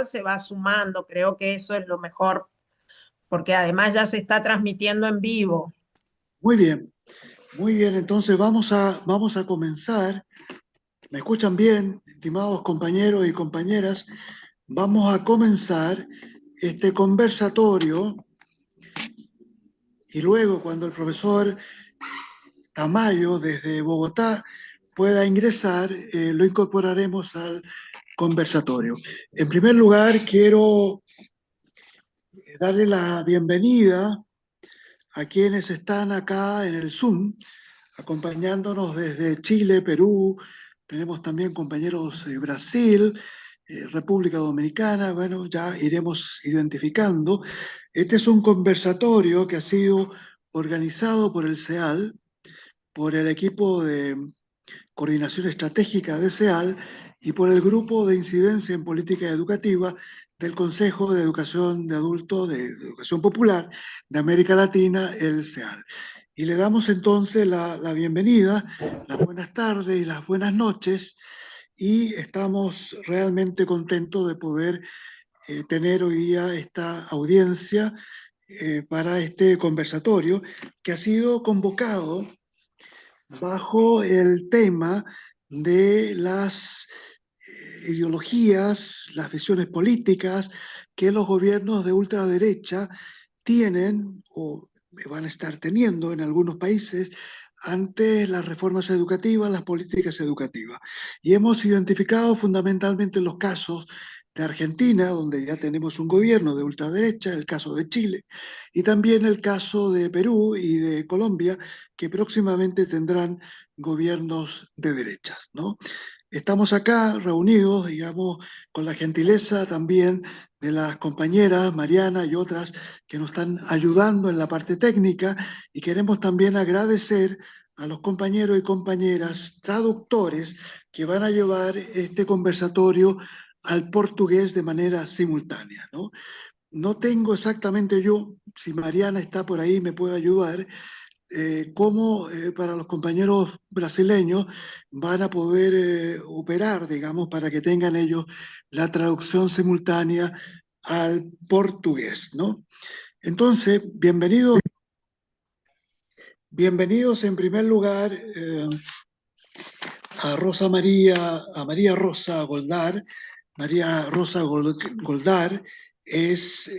se va sumando. Creo que eso es lo mejor, porque además ya se está transmitiendo en vivo. Muy bien, entonces vamos a comenzar. ¿Me escuchan bien, estimados compañeros y compañeras? Vamos a comenzar este conversatorio y luego cuando el profesor Tamayo desde Bogotá pueda ingresar, lo incorporaremos al conversatorio. En primer lugar, quiero darle la bienvenida a quienes están acá en el Zoom, acompañándonos desde Chile, Perú. Tenemos también compañeros de Brasil, República Dominicana. Bueno, ya iremos identificando. Este es un conversatorio que ha sido organizado por el CEAL, por el equipo de coordinación estratégica de CEAL y por el grupo de incidencia en política educativa del Consejo de Educación de Adultos de Educación Popular de América Latina, el CEAL. Y le damos entonces la bienvenida, las buenas tardes y las buenas noches, y estamos realmente contentos de poder tener hoy día esta audiencia para este conversatorio que ha sido convocado bajo el tema de las ideologías, las visiones políticas que los gobiernos de ultraderecha tienen o van a estar teniendo en algunos países ante las reformas educativas, las políticas educativas. Y hemos identificado fundamentalmente los casos de Argentina, donde ya tenemos un gobierno de ultraderecha, el caso de Chile, y también el caso de Perú y de Colombia, que próximamente tendrán gobiernos de derechas, ¿no? Estamos acá reunidos, digamos, con la gentileza también de las compañeras Mariana y otras que nos están ayudando en la parte técnica, y queremos también agradecer a los compañeros y compañeras traductores que van a llevar este conversatorio al portugués de manera simultánea, ¿no? No tengo exactamente yo, si Mariana está por ahí me puede ayudar, cómo para los compañeros brasileños van a poder operar, digamos, para que tengan ellos la traducción simultánea al portugués, ¿no? Entonces, bienvenidos en primer lugar a María Rosa Goldar. María Rosa Goldar es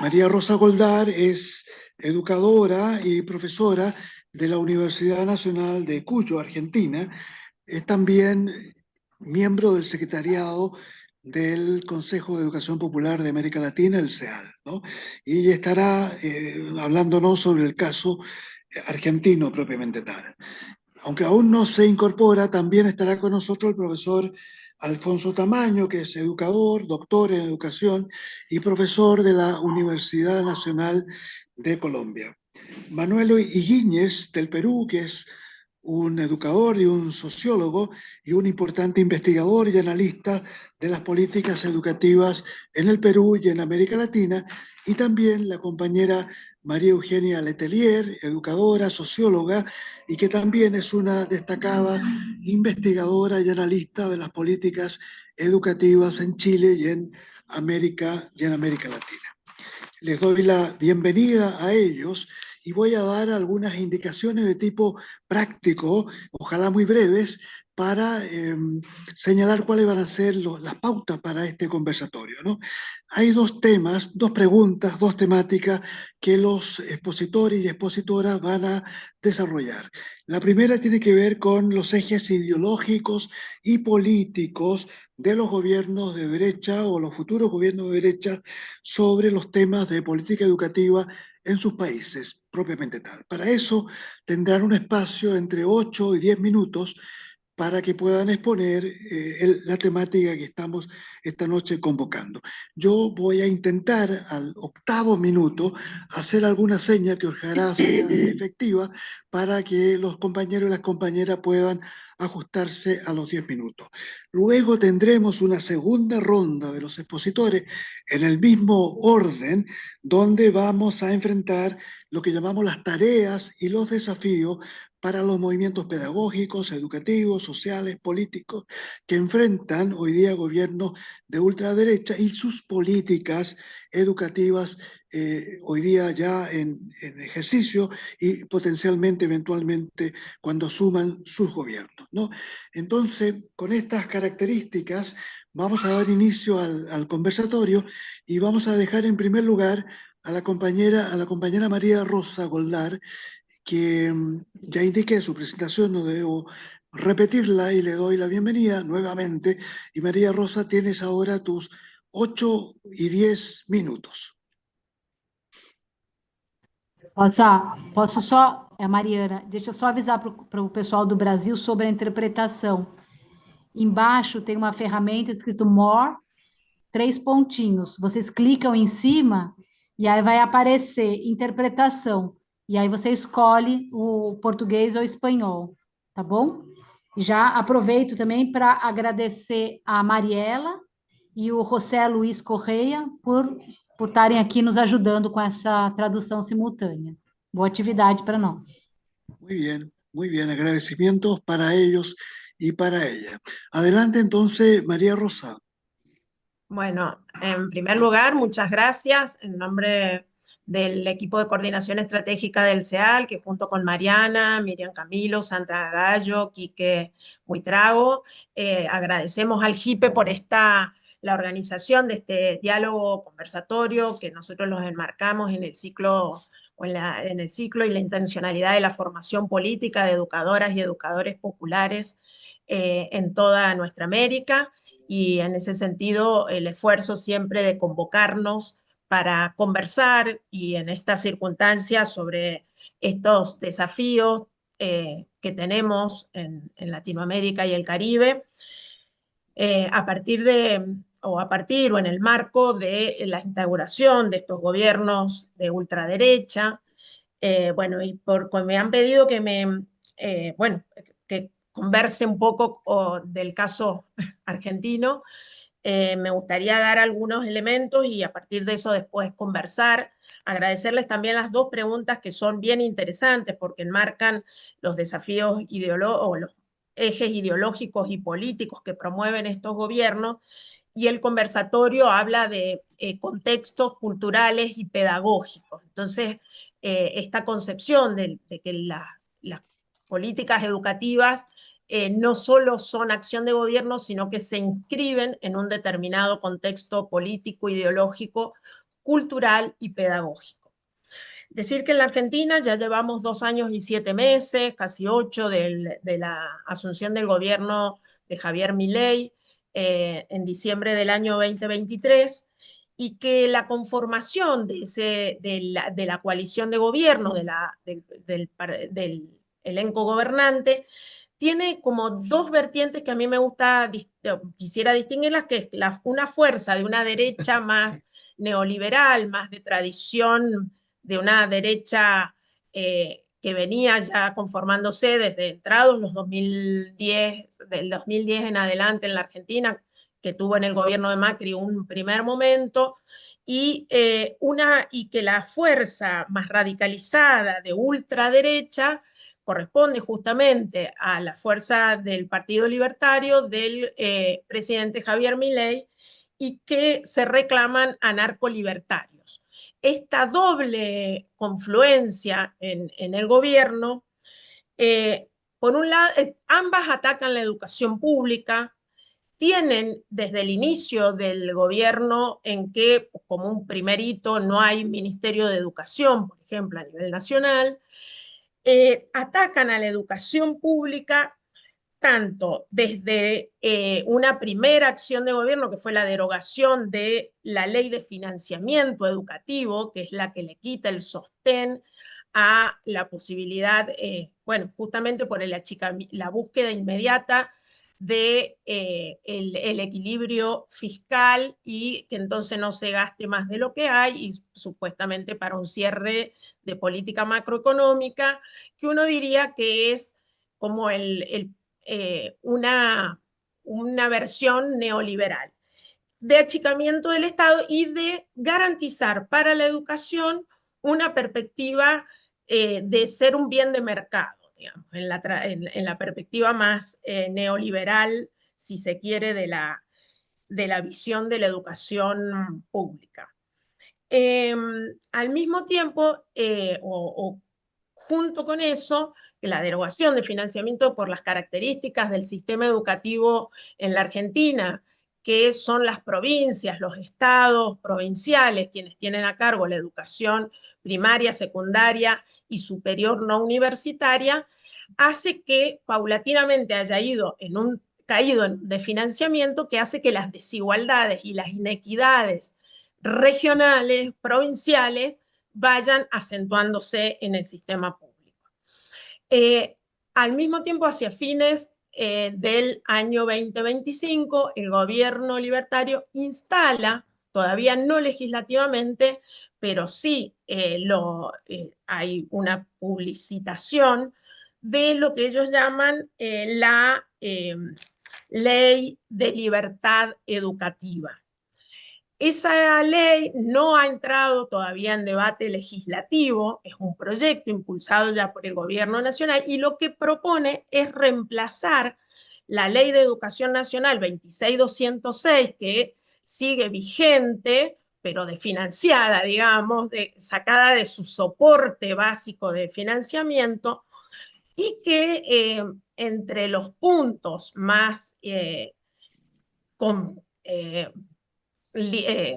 María Rosa Goldar es educadora y profesora de la Universidad Nacional de Cuyo, Argentina. Es también miembro del secretariado del Consejo de Educación Popular de América Latina, el CEAL, ¿no? Y ella estará hablándonos sobre el caso argentino propiamente tal. Aunque aún no se incorpora, también estará con nosotros el profesor Alfonso Tamaño, que es educador, doctor en educación y profesor de la Universidad Nacional de Colombia. Manuel Higuíñez, del Perú, que es un educador y un sociólogo y un importante investigador y analista de las políticas educativas en el Perú y en América Latina, y también la compañera María Eugenia Letelier, educadora, socióloga, y que también es una destacada investigadora y analista de las políticas educativas en Chile y en América Latina. Les doy la bienvenida a ellos y voy a dar algunas indicaciones de tipo práctico, ojalá muy breves, para señalar cuáles van a ser las pautas para este conversatorio, ¿no? Hay dos temas, dos preguntas, dos temáticas que los expositores y expositoras van a desarrollar. La primera tiene que ver con los ejes ideológicos y políticos de los gobiernos de derecha o los futuros gobiernos de derecha sobre los temas de política educativa en sus países, propiamente tal. Para eso tendrán un espacio entre 8 y 10 minutos para que puedan exponer la temática que estamos esta noche convocando. Yo voy a intentar al octavo minuto hacer alguna seña que ojalá sea efectiva para que los compañeros y las compañeras puedan ajustarse a los 10 minutos. Luego tendremos una segunda ronda de los expositores en el mismo orden, donde vamos a enfrentar lo que llamamos las tareas y los desafíos para los movimientos pedagógicos, educativos, sociales, políticos que enfrentan hoy día gobiernos de ultraderecha y sus políticas educativas hoy día ya en ejercicio y potencialmente, eventualmente, cuando asuman sus gobiernos, ¿no? Entonces, con estas características, vamos a dar inicio al conversatorio y vamos a dejar en primer lugar a la compañera María Rosa Goldar, que ya indiqué su presentación, no debo repetirla y le doy la bienvenida nuevamente. Y María Rosa, tienes ahora tus 8 y 10 minutos. Posso só, Mariana, deixa eu só avisar para o pessoal do Brasil sobre a interpretação. Embaixo tem uma ferramenta escrito More, 3 pontinhos. Vocês clicam em cima e aí vai aparecer interpretação. E aí você escolhe o português ou o espanhol, tá bom? E já aproveito também para agradecer a Mariela e o José Luiz Correia por estarem aqui nos ajudando com essa tradução simultânea. Boa atividade para nós. Muy bien, agradecimientos para ellos y para ella. Adelante entonces, María Rosa. Bueno, en primer lugar, muchas gracias en nombre del equipo de coordinación estratégica del CEAL, que junto con Mariana, Miriam Camilo, Sandra Gallo, Quique Buitrago, agradecemos al JIPE por la organización de este diálogo conversatorio que nosotros los enmarcamos en el ciclo en el ciclo y la intencionalidad de la formación política de educadoras y educadores populares en toda nuestra América, y en ese sentido el esfuerzo siempre de convocarnos para conversar y en estas circunstancias sobre estos desafíos que tenemos en Latinoamérica y el Caribe, a partir o en el marco de la instauración de estos gobiernos de ultraderecha. Bueno, y me han pedido que que converse un poco del caso argentino. Me gustaría dar algunos elementos y a partir de eso después conversar. Agradecerles también las dos preguntas que son bien interesantes porque enmarcan los desafíos o los ejes ideológicos y políticos que promueven estos gobiernos, y el conversatorio habla de contextos culturales y pedagógicos. Entonces, esta concepción de que las políticas educativas no solo son acción de gobierno, sino que se inscriben en un determinado contexto político, ideológico, cultural y pedagógico. Decir que en la Argentina ya llevamos 2 años y 7 meses, casi 8, de la asunción del gobierno de Javier Milei en diciembre del año 2023, y que la conformación de la coalición de gobierno, del elenco gobernante, tiene como dos vertientes que a mí quisiera distinguirlas, que es una fuerza de una derecha más neoliberal, más de tradición, de una derecha que venía ya conformándose desde entrados los 2010, del 2010 en adelante en la Argentina, que tuvo en el gobierno de Macri un primer momento, y que la fuerza más radicalizada de ultraderecha corresponde justamente a la fuerza del Partido Libertario del presidente Javier Milei, y que se reclaman anarcolibertarios. Esta doble confluencia en el gobierno, por un lado, ambas atacan la educación pública, tienen desde el inicio del gobierno en que, como un primer hito, no hay Ministerio de Educación, por ejemplo, a nivel nacional, atacan a la educación pública tanto desde una primera acción de gobierno, que fue la derogación de la ley de financiamiento educativo, que es la que le quita el sostén a la posibilidad, justamente por la búsqueda inmediata de el equilibrio fiscal, y que entonces no se gaste más de lo que hay, y supuestamente para un cierre de política macroeconómica, que uno diría que es como una versión neoliberal de achicamiento del Estado y de garantizar para la educación una perspectiva de ser un bien de mercado. digamos, en la perspectiva más neoliberal, si se quiere, de la visión de la educación pública. Al mismo tiempo, o junto con eso, la derogación de financiamiento por las características del sistema educativo en la Argentina, que son las provincias, los estados provinciales, quienes tienen a cargo la educación primaria, secundaria y superior no universitaria, hace que paulatinamente haya caído en desfinanciamiento, que hace que las desigualdades y las inequidades regionales, provinciales, vayan acentuándose en el sistema público. Al mismo tiempo, hacia fines del año 2025, el gobierno libertario instala, todavía no legislativamente, pero sí hay una publicitación de lo que ellos llaman la Ley de Libertad Educativa. Esa ley no ha entrado todavía en debate legislativo, es un proyecto impulsado ya por el gobierno nacional y lo que propone es reemplazar la Ley de Educación Nacional 26206, que sigue vigente, pero desfinanciada, digamos, sacada de su soporte básico de financiamiento, y que entre los puntos más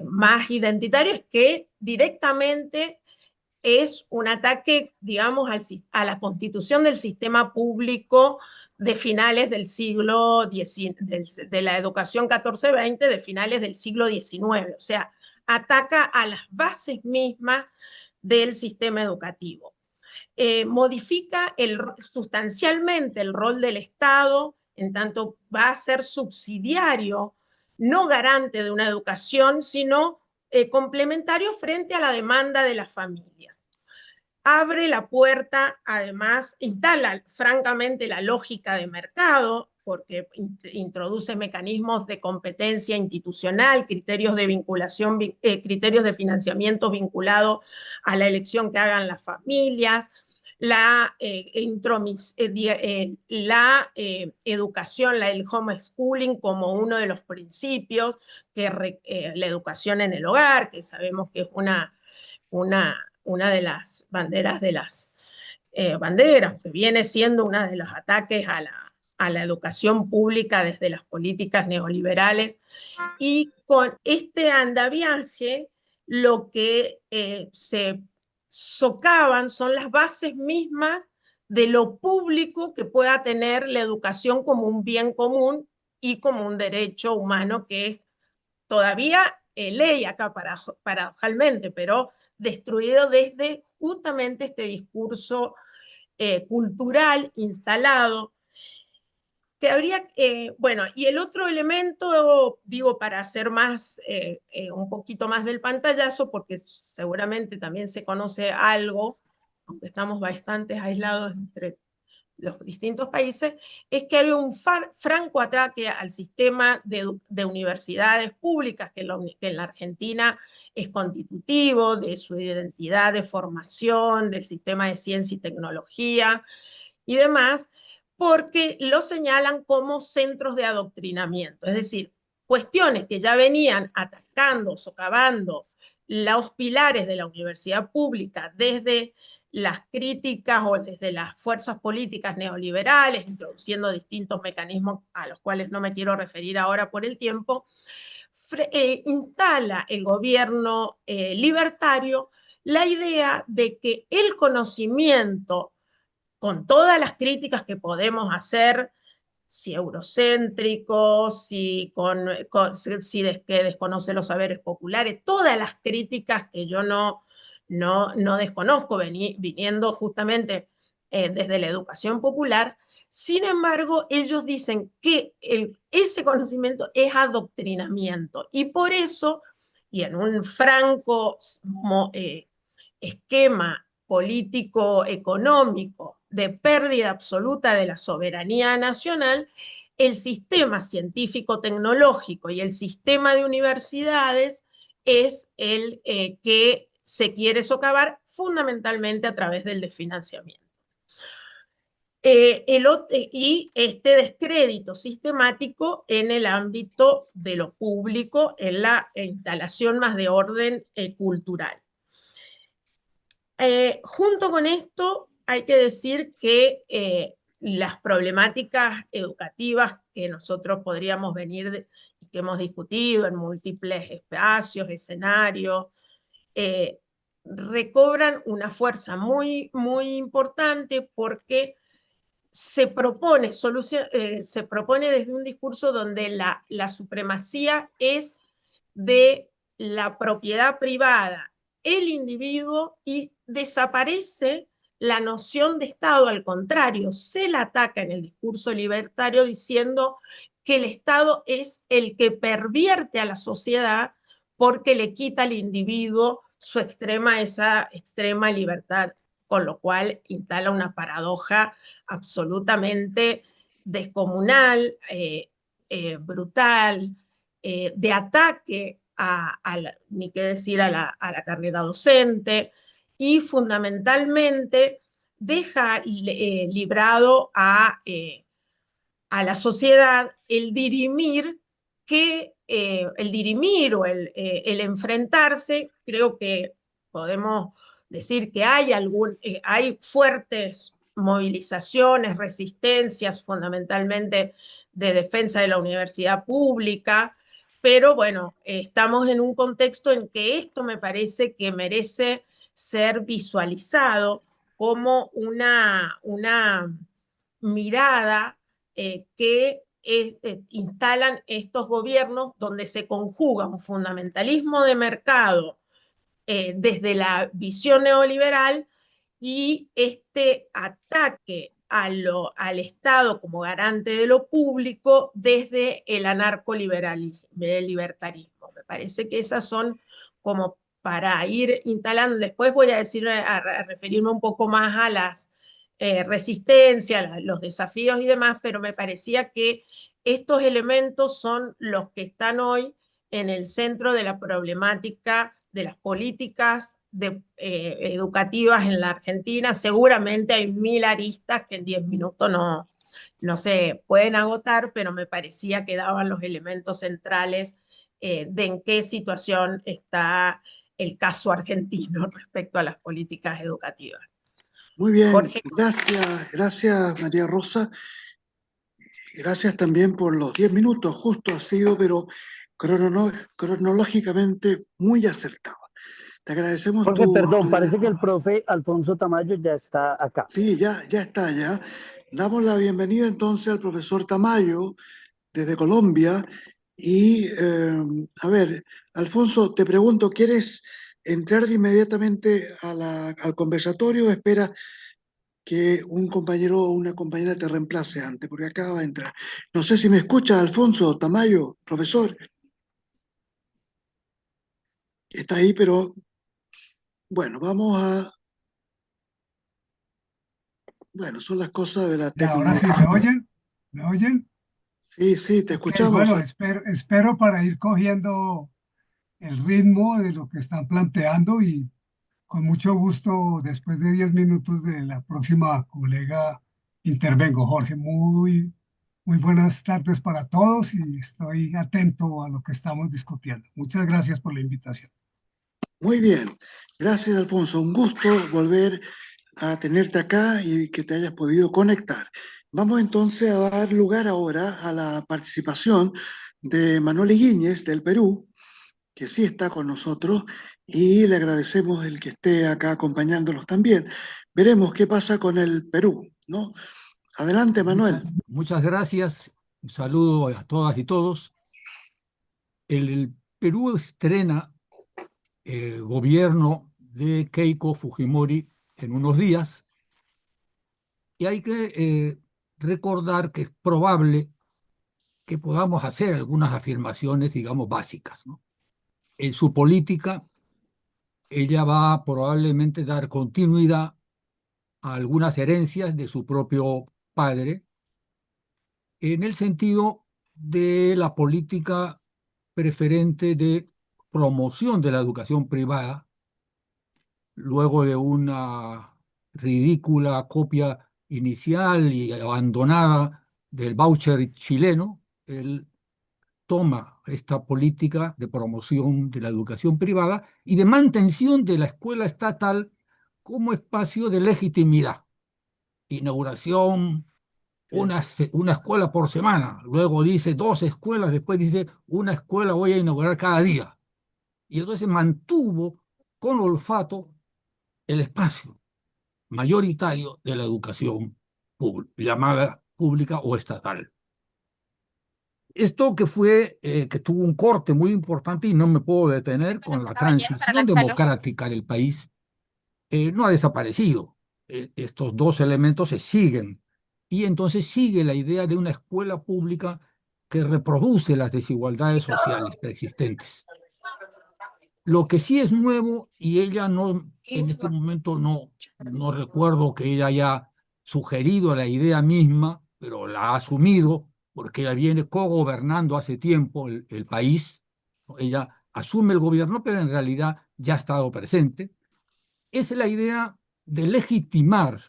más identitarios, que directamente es un ataque, digamos, a la constitución del sistema público de finales del siglo XIX, de la educación 14-20, de finales del siglo XIX. O sea, ataca a las bases mismas del sistema educativo. Modifica sustancialmente el rol del Estado, en tanto va a ser subsidiario, no garante de una educación, sino complementario frente a la demanda de las familias. Abre la puerta, además, instala francamente la lógica de mercado, porque introduce mecanismos de competencia institucional, criterios de vinculación, criterios de financiamiento vinculados a la elección que hagan las familias, la educación, el homeschooling como uno de los principios, la educación en el hogar, que sabemos que es una de las banderas que viene siendo uno de los ataques a la educación pública desde las políticas neoliberales. Y con este andamiaje, lo que se socavan son las bases mismas de lo público que pueda tener la educación como un bien común y como un derecho humano, que es todavía ley acá paradojalmente, pero destruido desde justamente este discurso cultural instalado, que habría, bueno, y el otro elemento, digo, para hacer más, un poquito más del pantallazo, porque seguramente también se conoce algo, aunque estamos bastante aislados entre los distintos países, es que hay un franco ataque al sistema de universidades públicas, que en la Argentina es constitutivo de su identidad de formación, del sistema de ciencia y tecnología y demás, porque lo señalan como centros de adoctrinamiento, es decir, cuestiones que ya venían atacando, socavando los pilares de la universidad pública desde las críticas o desde las fuerzas políticas neoliberales, introduciendo distintos mecanismos a los cuales no me quiero referir ahora por el tiempo, instala el gobierno libertario la idea de que el conocimiento, con todas las críticas que podemos hacer, si eurocéntrico, que desconoce los saberes populares, todas las críticas que yo no desconozco, viniendo justamente desde la educación popular. Sin embargo, ellos dicen que ese conocimiento es adoctrinamiento, y por eso, y en un franco esquema político-económico de pérdida absoluta de la soberanía nacional, el sistema científico-tecnológico y el sistema de universidades es el que se quiere socavar fundamentalmente a través del desfinanciamiento. Y este descrédito sistemático en el ámbito de lo público, en la instalación más de orden cultural. Junto con esto, hay que decir que las problemáticas educativas que nosotros podríamos venir y que hemos discutido en múltiples espacios, escenarios, eh, recobran una fuerza muy, muy importante porque se propone desde un discurso donde la supremacía es de la propiedad privada, el individuo, y desaparece la noción de Estado. Al contrario, se la ataca en el discurso libertario diciendo que el Estado es el que pervierte a la sociedad porque le quita al individuo esa extrema libertad, con lo cual instala una paradoja absolutamente descomunal, brutal, de ataque ni qué decir, a la carrera docente, y fundamentalmente deja librado a la sociedad el dirimir o el enfrentarse. Creo que podemos decir que hay fuertes movilizaciones, resistencias, fundamentalmente de defensa de la universidad pública, pero bueno, estamos en un contexto en que esto me parece que merece ser visualizado como una mirada que instalan estos gobiernos, donde se conjuga un fundamentalismo de mercado desde la visión neoliberal y este ataque al Estado como garante de lo público desde el anarcoliberalismo, el libertarismo. Me parece que esas son como para ir instalando. Después voy a decir, a referirme un poco más a las resistencias, los desafíos y demás, pero me parecía que estos elementos son los que están hoy en el centro de la problemática de las políticas educativas en la Argentina. Seguramente hay 1000 aristas que en 10 minutos no se pueden agotar, pero me parecía que daban los elementos centrales de en qué situación está el caso argentino respecto a las políticas educativas. Muy bien, Jorge. gracias María Rosa. Gracias también por los 10 minutos, justo ha sido, pero cronológicamente muy acertado. Te agradecemos Jorge, perdón, parece que el profe Alfonso Tamayo ya está acá. Sí, ya está, ya. Damos la bienvenida entonces al profesor Tamayo desde Colombia. Y, a ver, Alfonso, te pregunto, ¿quieres entrar de inmediatamente al conversatorio o espera que un compañero o una compañera te reemplace antes? Porque acaba de entrar. No sé si me escucha, Alfonso Tamayo, profesor. Está ahí, pero bueno, Bueno, son las cosas de la Ahora sí, tecnología. ¿me oyen? ¿Me oyen? Sí, te Ok, escuchamos. bueno, espero para ir cogiendo el ritmo de lo que están planteando y con mucho gusto, después de 10 minutos de la próxima colega, intervengo. Jorge, muy buenas tardes para todos y estoy atento a lo que estamos discutiendo. Muchas gracias por la invitación. Muy bien, gracias Alfonso, un gusto volver a tenerte acá y que te hayas podido conectar. Vamos entonces a dar lugar ahora a la participación de Manuel Higuíñez del Perú, que sí está con nosotros, y le agradecemos el que esté acá acompañándonos también. Veremos qué pasa con el Perú, ¿no? Adelante, Manuel. Muchas gracias. Un saludo a todas y todos. El Perú estrena gobierno de Keiko Fujimori en unos días y hay que recordar que es probable que podamos hacer algunas afirmaciones, digamos, básicas, ¿no? En su política, ella va a probablemente dar continuidad a algunas herencias de su propio padre en el sentido de la política preferente de promoción de la educación privada, luego de una ridícula copia inicial y abandonada del voucher chileno, él toma esta política de promoción de la educación privada y de mantención de la escuela estatal como espacio de legitimidad. Inauguración, una escuela por semana, luego dice 2 escuelas, después dice una escuela voy a inaugurar cada día. Y entonces mantuvo con olfato el espacio mayoritario de la educación llamada pública o estatal. Esto que tuvo un corte muy importante y no me puedo detener con la transición democrática del país, no ha desaparecido. Estos dos elementos se siguen y entonces sigue la idea de una escuela pública que reproduce las desigualdades sociales preexistentes. Lo que sí es nuevo, y ella no, en este momento no recuerdo que ella haya sugerido la idea misma, pero la ha asumido porque ella viene cogobernando hace tiempo el país. Ella asume el gobierno, pero en realidad ya ha estado presente. Es la idea de legitimar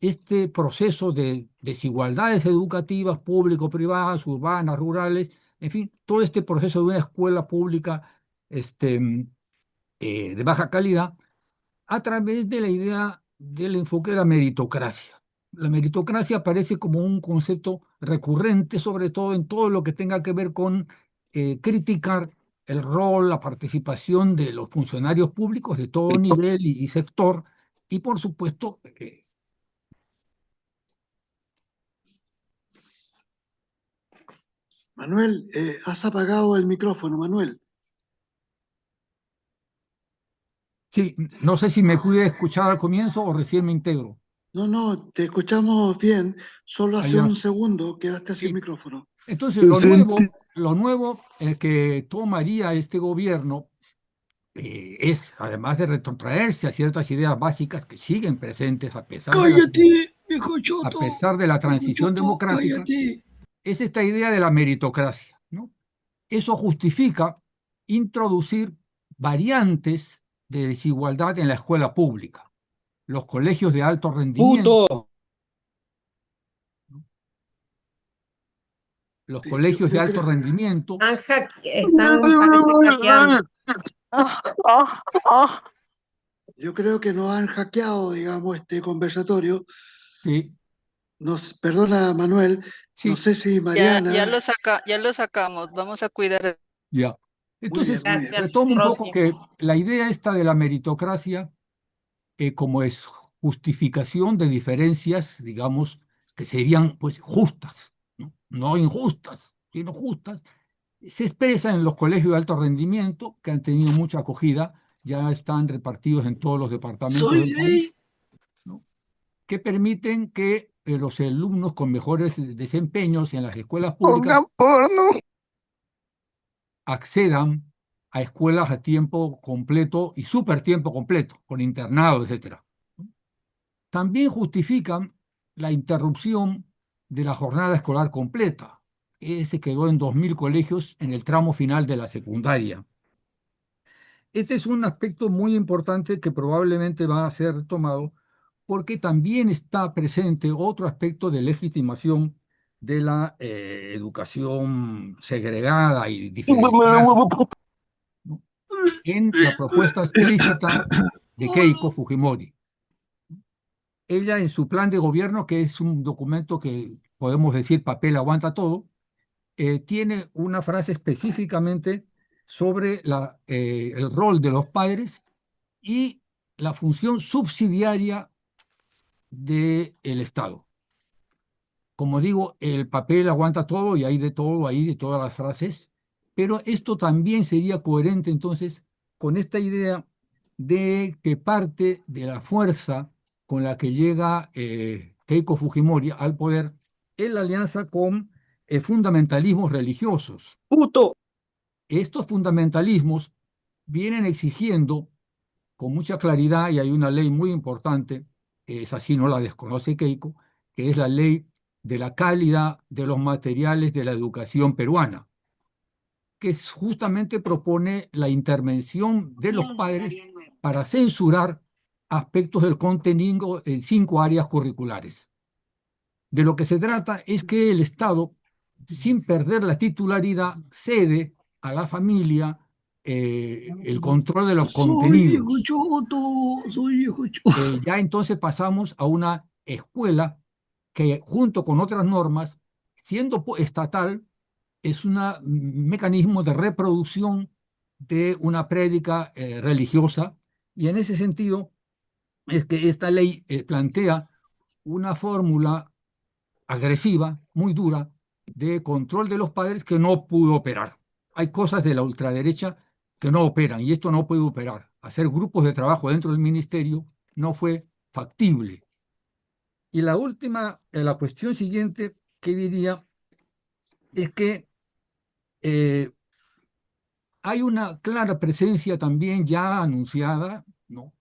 este proceso de desigualdades educativas, público-privadas, urbanas, rurales, en fin, todo este proceso de una escuela pública de baja calidad a través de la idea del enfoque de la meritocracia. La meritocracia aparece como un concepto recurrente, sobre todo en todo lo que tenga que ver con criticar el rol, la participación de los funcionarios públicos de todo nivel y sector, y por supuesto, Manuel, has apagado el micrófono, Manuel. sí, no sé si me pude escuchar al comienzo o recién me integro. No, te escuchamos bien, solo hace Allá. un segundo quedaste sin Sí. micrófono. Entonces, lo nuevo que tomaría este gobierno es, además de retrotraerse a ciertas ideas básicas que siguen presentes a pesar a pesar de la transición democrática, es esta idea de la meritocracia, ¿no? Eso justifica introducir variantes de desigualdad en la escuela pública. Los colegios de alto rendimiento. Los Sí, colegios de yo alto creo, rendimiento. Están, parece, hackeando. yo creo que nos han hackeado, digamos, este conversatorio. Sí, Perdona, Manuel, no sí, sé si Ya Mariana. lo sacamos, vamos a cuidar. ya. Muy bien, Entonces, muy bien. Gracias, retomo un poco Rosy. que la idea esta de la meritocracia como es justificación de diferencias, digamos, que serían pues justas, no injustas, sino justas, se expresa en los colegios de alto rendimiento, que han tenido mucha acogida, ya están repartidos en todos los departamentos del país, ¿no? Que permiten que los alumnos con mejores desempeños en las escuelas públicas accedan a escuelas a tiempo completo y super tiempo completo, con internado, etcétera. También justifican la interrupción de la jornada escolar completa. Se quedó en 2.000 colegios en el tramo final de la secundaria. Este es un aspecto muy importante que probablemente va a ser tomado porque también está presente otro aspecto de legitimación de la educación segregada y diferenciada, ¿no? En la propuesta explícita de Keiko Fujimori. Ella en su plan de gobierno, que es un documento que podemos decir papel aguanta todo, tiene una frase específicamente sobre el rol de los padres y la función subsidiaria del Estado. Como digo, el papel aguanta todo y hay de todo ahí, de todas las frases, pero esto también sería coherente entonces con esta idea de que parte de la fuerza con la que llega Keiko Fujimori al poder es la alianza con fundamentalismos religiosos. Estos fundamentalismos vienen exigiendo con mucha claridad, y hay una ley muy importante, que es así, no la desconoce Keiko, que es la ley de la calidad de los materiales de la educación peruana, que justamente propone la intervención de los padres para censurar aspectos del contenido en 5 áreas curriculares. De lo que se trata es que el Estado, sin perder la titularidad, cede a la familia el control de los contenidos. Ya entonces pasamos a una escuela que, junto con otras normas, siendo estatal, es un mecanismo de reproducción de una prédica religiosa, y en ese sentido es que esta ley plantea una fórmula agresiva, muy dura, de control de los padres que no pudo operar. Hay cosas de la ultraderecha que no operan, y esto no puede operar. Hacer grupos de trabajo dentro del ministerio no fue factible. Y la última, la cuestión siguiente que diría es que eh, hay una clara presencia también ya anunciada, ¿no?,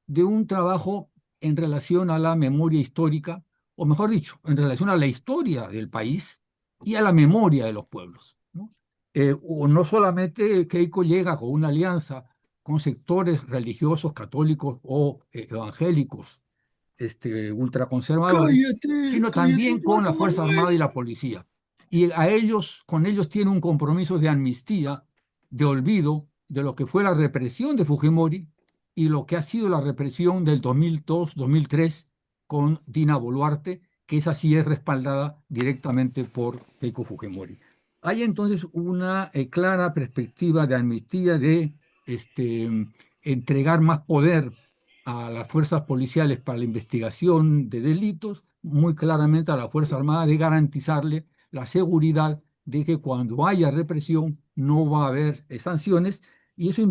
de un trabajo en relación a la memoria histórica, o mejor dicho, en relación a la historia del país y a la memoria de los pueblos, ¿no? O no solamente Keiko llega con una alianza con sectores religiosos, católicos o evangélicos, ultraconservadores, sino también con la Fuerza Armada y la policía. Y a ellos, con ellos tiene un compromiso de amnistía, de olvido de lo que fue la represión de Fujimori y lo que ha sido la represión del 2002-2003 con Dina Boluarte, que esa sí es respaldada directamente por Keiko Fujimori. Hay entonces una clara perspectiva de amnistía, de entregar más poder a las fuerzas policiales para la investigación de delitos, muy claramente a la Fuerza Armada, de garantizarle la seguridad de que cuando haya represión no va a haber sanciones, y eso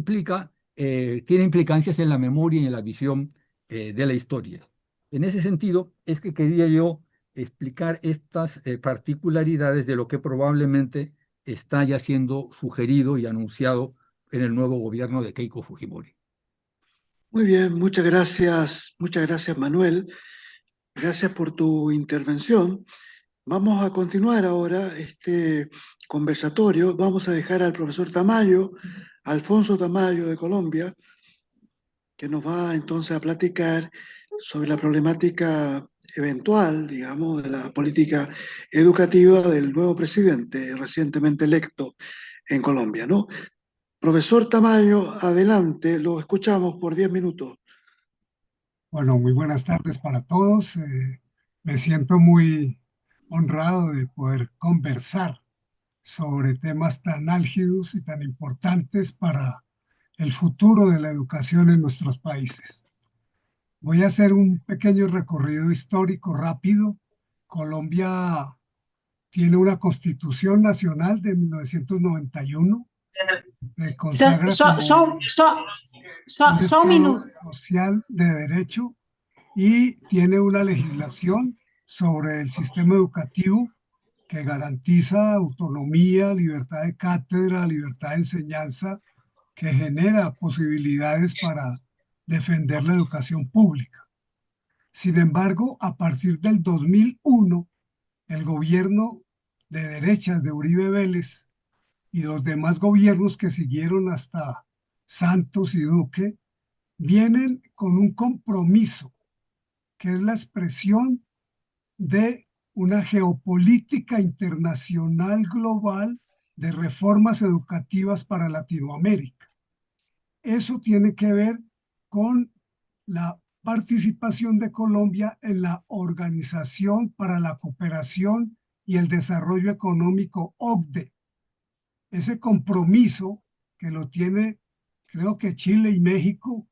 tiene implicancias en la memoria y en la visión de la historia. En ese sentido, es que quería yo explicar estas particularidades de lo que probablemente está ya siendo sugerido y anunciado en el nuevo gobierno de Keiko Fujimori. Muy bien, muchas gracias Manuel. Gracias por tu intervención. Vamos a continuar ahora este conversatorio. Vamos a dejar al profesor Tamayo, Alfonso Tamayo de Colombia, que nos va entonces a platicar sobre la problemática eventual, digamos, de la política educativa del nuevo presidente recientemente electo en Colombia, ¿no? Profesor Tamayo, adelante, lo escuchamos por 10 minutos. Bueno, muy buenas tardes para todos. Me siento muy honrado de poder conversar sobre temas tan álgidos y tan importantes para el futuro de la educación en nuestros países. Voy a hacer un pequeño recorrido histórico rápido. Colombia tiene una constitución nacional de 1991 que consagra como un Só um Estado minuto. social de derecho y tiene una legislación sobre el sistema educativo que garantiza autonomía, libertad de cátedra, libertad de enseñanza, que genera posibilidades para defender la educación pública. Sin embargo, a partir del 2001, el gobierno de derechas de Uribe Vélez y los demás gobiernos que siguieron hasta Santos y Duque vienen con un compromiso que es la expresión de una geopolítica internacional global de reformas educativas para Latinoamérica. Eso tiene que ver con la participación de Colombia en la Organización para la Cooperación y el Desarrollo Económico, OCDE. Ese compromiso que lo tiene, creo que Chile y México,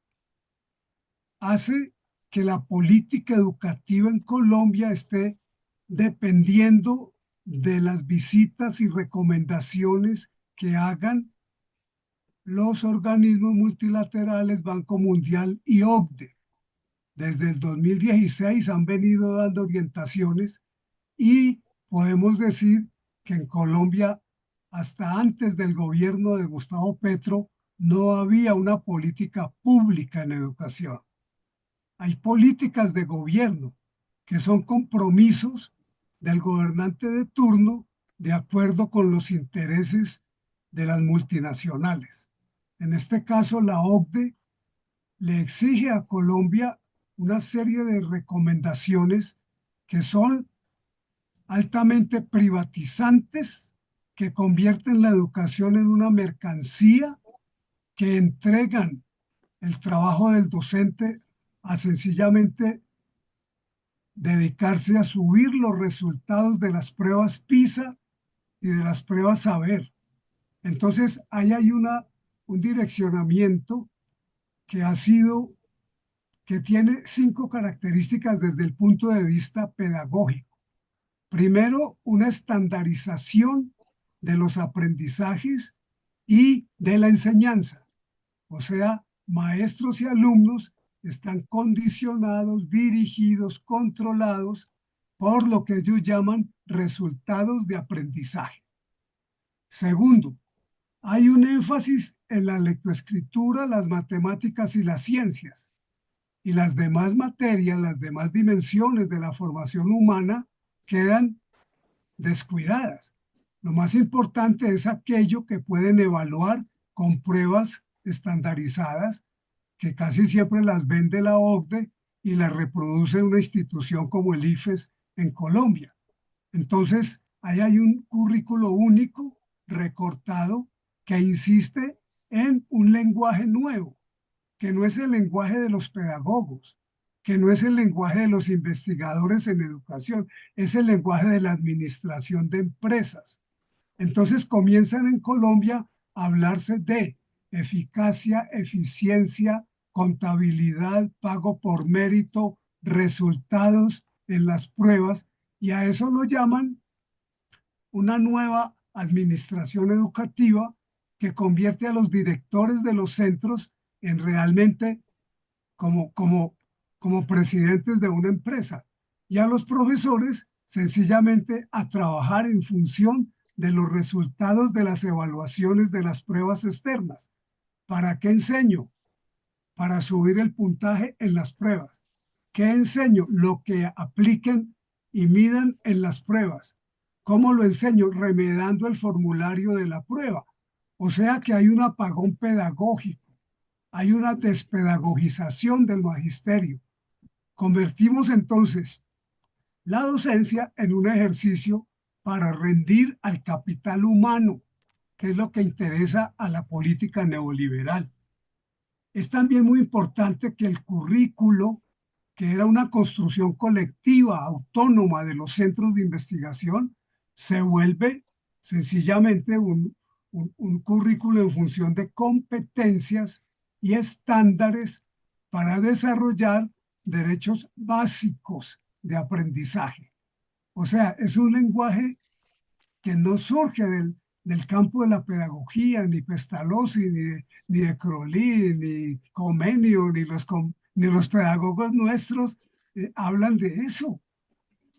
hace que la política educativa en Colombia esté dependiendo de las visitas y recomendaciones que hagan los organismos multilaterales, Banco Mundial y OCDE. Desde el 2016 han venido dando orientaciones y podemos decir que en Colombia, hasta antes del gobierno de Gustavo Petro, no había una política pública en educación. Hay políticas de gobierno que son compromisos del gobernante de turno de acuerdo con los intereses de las multinacionales. En este caso, la OCDE le exige a Colombia una serie de recomendaciones que son altamente privatizantes que convierten la educación en una mercancía, que entregan el trabajo del docente a sencillamente dedicarse a subir los resultados de las pruebas PISA y de las pruebas Saber. Entonces, ahí hay un direccionamiento que que tiene 5 características desde el punto de vista pedagógico. Primero, una estandarización de los aprendizajes y de la enseñanza. O sea, maestros y alumnos están condicionados, dirigidos, controlados por lo que ellos llaman resultados de aprendizaje. Segundo, hay un énfasis en la lectoescritura, las matemáticas y las ciencias. Y las demás materias, las demás dimensiones de la formación humana quedan descuidadas. Lo más importante es aquello que pueden evaluar con pruebas estandarizadas, que casi siempre las vende la OCDE y las reproduce una institución como el IFES en Colombia. Entonces, ahí hay un currículo único, recortado, que insiste en un lenguaje nuevo, que no es el lenguaje de los pedagogos, que no es el lenguaje de los investigadores en educación, es el lenguaje de la administración de empresas. Entonces comienzan en Colombia a hablarse de eficacia, eficiencia, contabilidad, pago por mérito, resultados en las pruebas, y a eso lo llaman una nueva administración educativa que convierte a los directores de los centros en realmente como presidentes de una empresa, y a los profesores sencillamente a trabajar en función de los resultados de las evaluaciones de las pruebas externas. ¿Para qué enseño? Para subir el puntaje en las pruebas. ¿Qué enseño? Lo que apliquen y midan en las pruebas. ¿Cómo lo enseño? Remedando el formulario de la prueba. O sea que hay un apagón pedagógico, hay una despedagogización del magisterio. Convertimos entonces la docencia en un ejercicio para rendir al capital humano, que es lo que interesa a la política neoliberal. Es también muy importante que el currículo, que era una construcción colectiva, autónoma de los centros de investigación, se vuelve sencillamente un currículo en función de competencias y estándares para desarrollar derechos básicos de aprendizaje. O sea, es un lenguaje que no surge del campo de la pedagogía, ni Pestalozzi, ni de Crowley, ni Comenio, ni los pedagogos nuestros hablan de eso.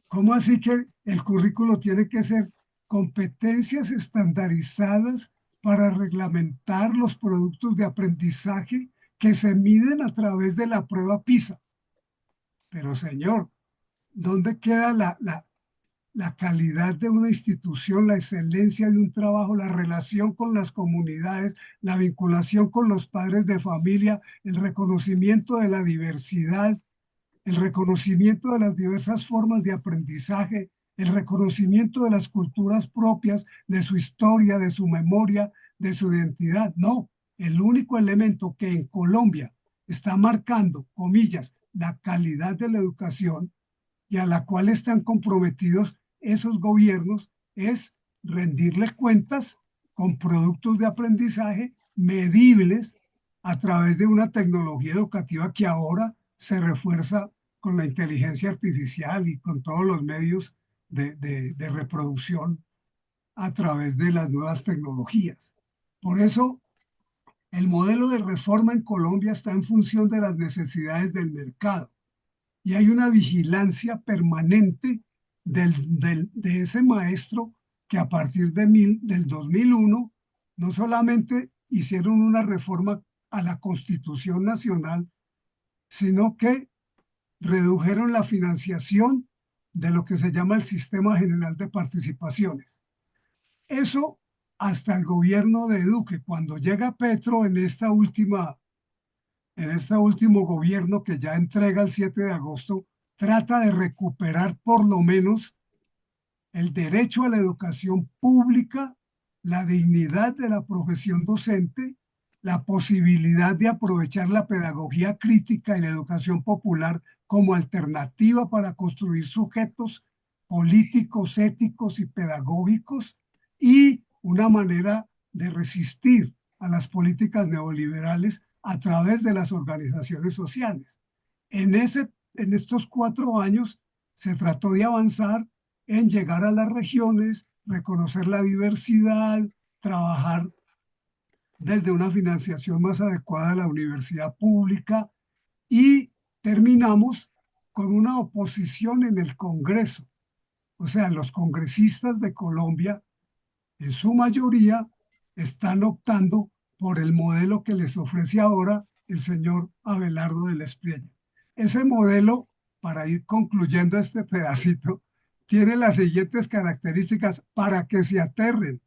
¿Cómo así que el currículo tiene que ser competencias estandarizadas para reglamentar los productos de aprendizaje que se miden a través de la prueba PISA? Pero señor, ¿dónde queda la calidad de una institución, la excelencia de un trabajo, la relación con las comunidades, la vinculación con los padres de familia, el reconocimiento de la diversidad, el reconocimiento de las diversas formas de aprendizaje, el reconocimiento de las culturas propias, de su historia, de su memoria, de su identidad? No, el único elemento que en Colombia está marcando, comillas, la calidad de la educación y a la cual están comprometidos esos gobiernos es rendirles cuentas con productos de aprendizaje medibles a través de una tecnología educativa que ahora se refuerza con la inteligencia artificial y con todos los medios de reproducción a través de las nuevas tecnologías. Por eso, el modelo de reforma en Colombia está en función de las necesidades del mercado y hay una vigilancia permanente de ese maestro que a partir del 2001 no solamente hicieron una reforma a la Constitución Nacional, sino que redujeron la financiación de lo que se llama el Sistema General de Participaciones. Eso hasta el gobierno de Duque. Cuando llega Petro en este último gobierno que ya entrega el 7 de agosto, trata de recuperar por lo menos el derecho a la educación pública, la dignidad de la profesión docente, la posibilidad de aprovechar la pedagogía crítica y la educación popular como alternativa para construir sujetos políticos, éticos y pedagógicos, y una manera de resistir a las políticas neoliberales a través de las organizaciones sociales. En estos 4 años se trató de avanzar en llegar a las regiones, reconocer la diversidad, trabajar desde una financiación más adecuada a la universidad pública, y terminamos con una oposición en el Congreso. O sea, los congresistas de Colombia, en su mayoría, están optando por el modelo que les ofrece ahora el señor Abelardo del Espriella. Ese modelo, para ir concluyendo este pedacito, tiene las siguientes características para que se aterren,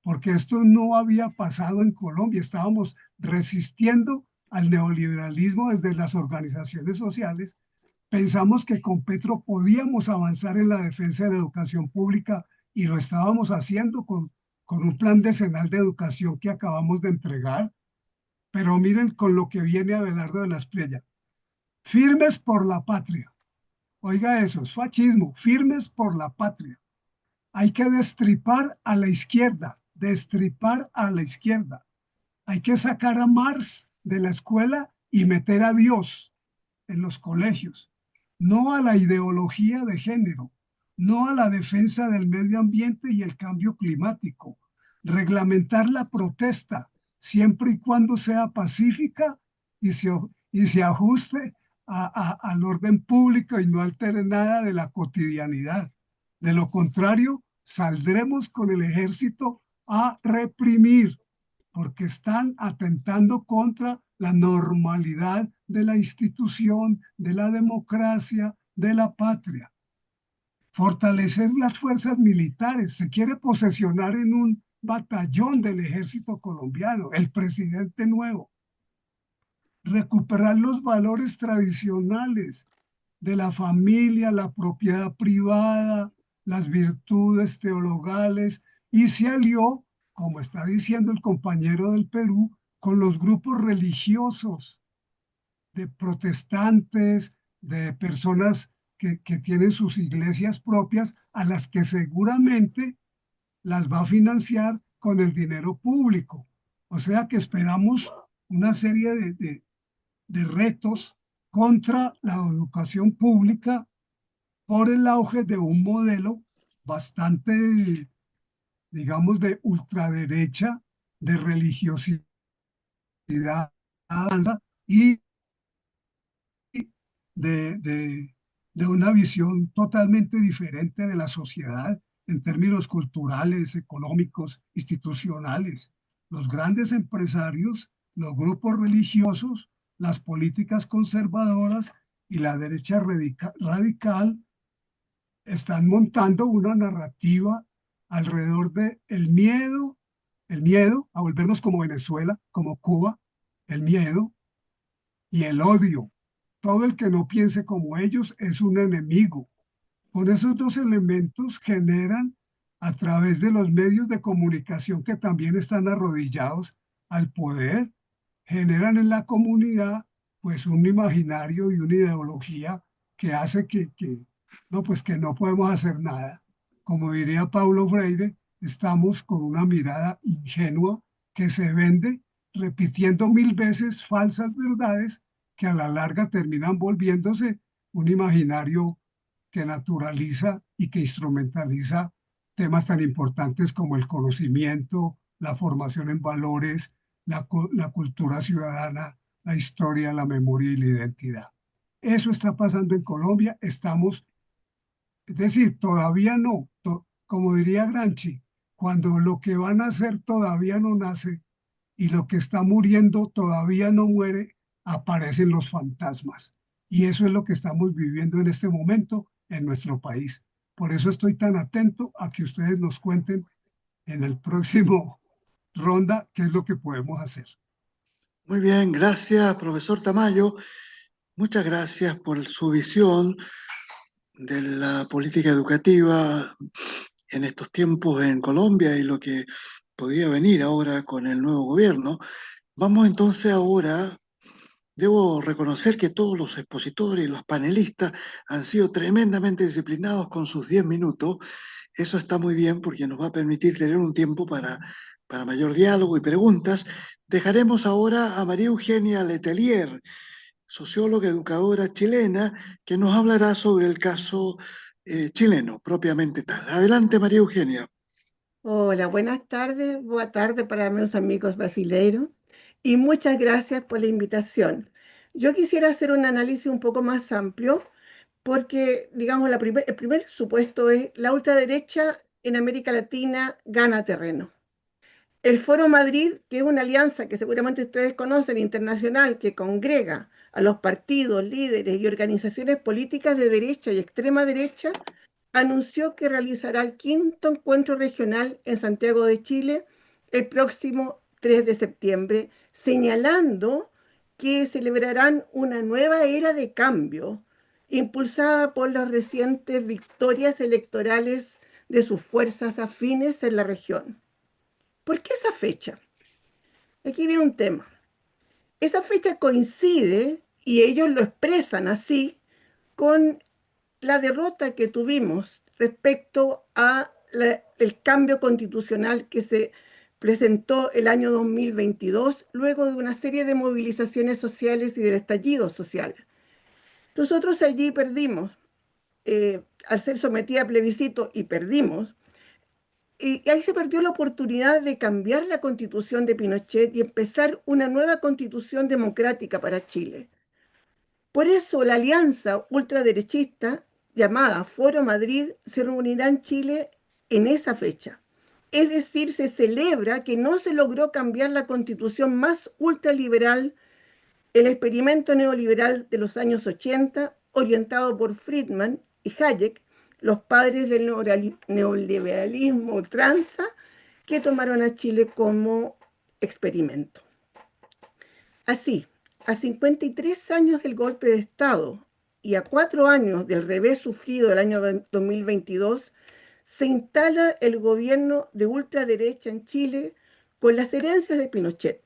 porque esto no había pasado en Colombia. Estábamos resistiendo al neoliberalismo desde las organizaciones sociales. Pensamos que con Petro podíamos avanzar en la defensa de la educación pública y lo estábamos haciendo con un plan decenal de educación que acabamos de entregar. Pero miren con lo que viene Abelardo de la Espriella. Firmes por la patria. Oiga eso, es fascismo. Firmes por la patria. Hay que destripar a la izquierda, destripar a la izquierda. Hay que sacar a Marx de la escuela y meter a Dios en los colegios. No a la ideología de género, no a la defensa del medio ambiente y el cambio climático. Reglamentar la protesta siempre y cuando sea pacífica y se ajuste al orden público y no altere nada de la cotidianidad. De lo contrario, saldremos con el ejército a reprimir, porque están atentando contra la normalidad de la institución, de la democracia, de la patria. Fortalecer las fuerzas militares. Se quiere posesionar en un batallón del ejército colombiano, el presidente nuevo. Recuperar los valores tradicionales de la familia, la propiedad privada, las virtudes teologales, y se alió, como está diciendo el compañero del Perú, con los grupos religiosos de protestantes, de personas que tienen sus iglesias propias, a las que seguramente las va a financiar con el dinero público. O sea que esperamos una serie de retos contra la educación pública por el auge de un modelo bastante, digamos, de ultraderecha, de religiosidad y de una visión totalmente diferente de la sociedad en términos culturales, económicos, institucionales. Los grandes empresarios, los grupos religiosos, las políticas conservadoras y la derecha radical están montando una narrativa alrededor de el miedo a volvernos como Venezuela, como Cuba, el miedo y el odio. Todo el que no piense como ellos es un enemigo. Con esos dos elementos generan, a través de los medios de comunicación que también están arrodillados al poder, generan en la comunidad pues un imaginario y una ideología que hace pues que no podemos hacer nada. Como diría Paulo Freire, estamos con una mirada ingenua que se vende repitiendo 1000 veces falsas verdades que a la larga terminan volviéndose un imaginario que naturaliza y que instrumentaliza temas tan importantes como el conocimiento, la formación en valores, la cultura ciudadana, la historia, la memoria y la identidad. Eso está pasando en Colombia. Es decir, todavía no, como diría Gramsci, cuando lo que van a hacer todavía no nace y lo que está muriendo todavía no muere, aparecen los fantasmas. Y eso es lo que estamos viviendo en este momento en nuestro país. Por eso estoy tan atento a que ustedes nos cuenten en el próximo ronda qué es lo que podemos hacer. Muy bien, gracias, profesor Tamayo. Muchas gracias por su visión. de la política educativa en estos tiempos en Colombia y lo que podría venir ahora con el nuevo gobierno. Vamos entonces ahora, debo reconocer que todos los expositores y los panelistas han sido tremendamente disciplinados con sus 10 minutos. Eso está muy bien porque nos va a permitir tener un tiempo para mayor diálogo y preguntas. Dejaremos ahora a María Eugenia Letelier, socióloga educadora chilena, que nos hablará sobre el caso chileno propiamente tal. Adelante, María Eugenia. Hola, buenas tardes, boa tarde para meus amigos brasileiros y muchas gracias por la invitación. Yo quisiera hacer un análisis un poco más amplio porque, digamos, el primer supuesto es la ultraderecha en América Latina gana terreno. El Foro Madrid, que es una alianza que seguramente ustedes conocen, internacional, que congrega a los partidos, líderes y organizaciones políticas de derecha y extrema derecha, anunció que realizará el quinto encuentro regional en Santiago de Chile el próximo 3 de septiembre, señalando que celebrarán una nueva era de cambio impulsada por las recientes victorias electorales de sus fuerzas afines en la región. ¿Por qué esa fecha? Aquí viene un tema. Esa fecha coincide, y ellos lo expresan así, con la derrota que tuvimos respecto a el cambio constitucional que se presentó el año 2022, luego de una serie de movilizaciones sociales y del estallido social. Nosotros allí perdimos, al ser sometida a plebiscito y perdimos, y ahí se perdió la oportunidad de cambiar la constitución de Pinochet y empezar una nueva constitución democrática para Chile. Por eso la alianza ultraderechista llamada Foro Madrid se reunirá en Chile en esa fecha. Es decir, se celebra que no se logró cambiar la constitución más ultraliberal, el experimento neoliberal de los años 80, orientado por Friedman y Hayek, los padres del neoliberalismo ultranza, que tomaron a Chile como experimento. Así, a 53 años del golpe de Estado y a 4 años del revés sufrido el año 2022, se instala el gobierno de ultraderecha en Chile con las herencias de Pinochet.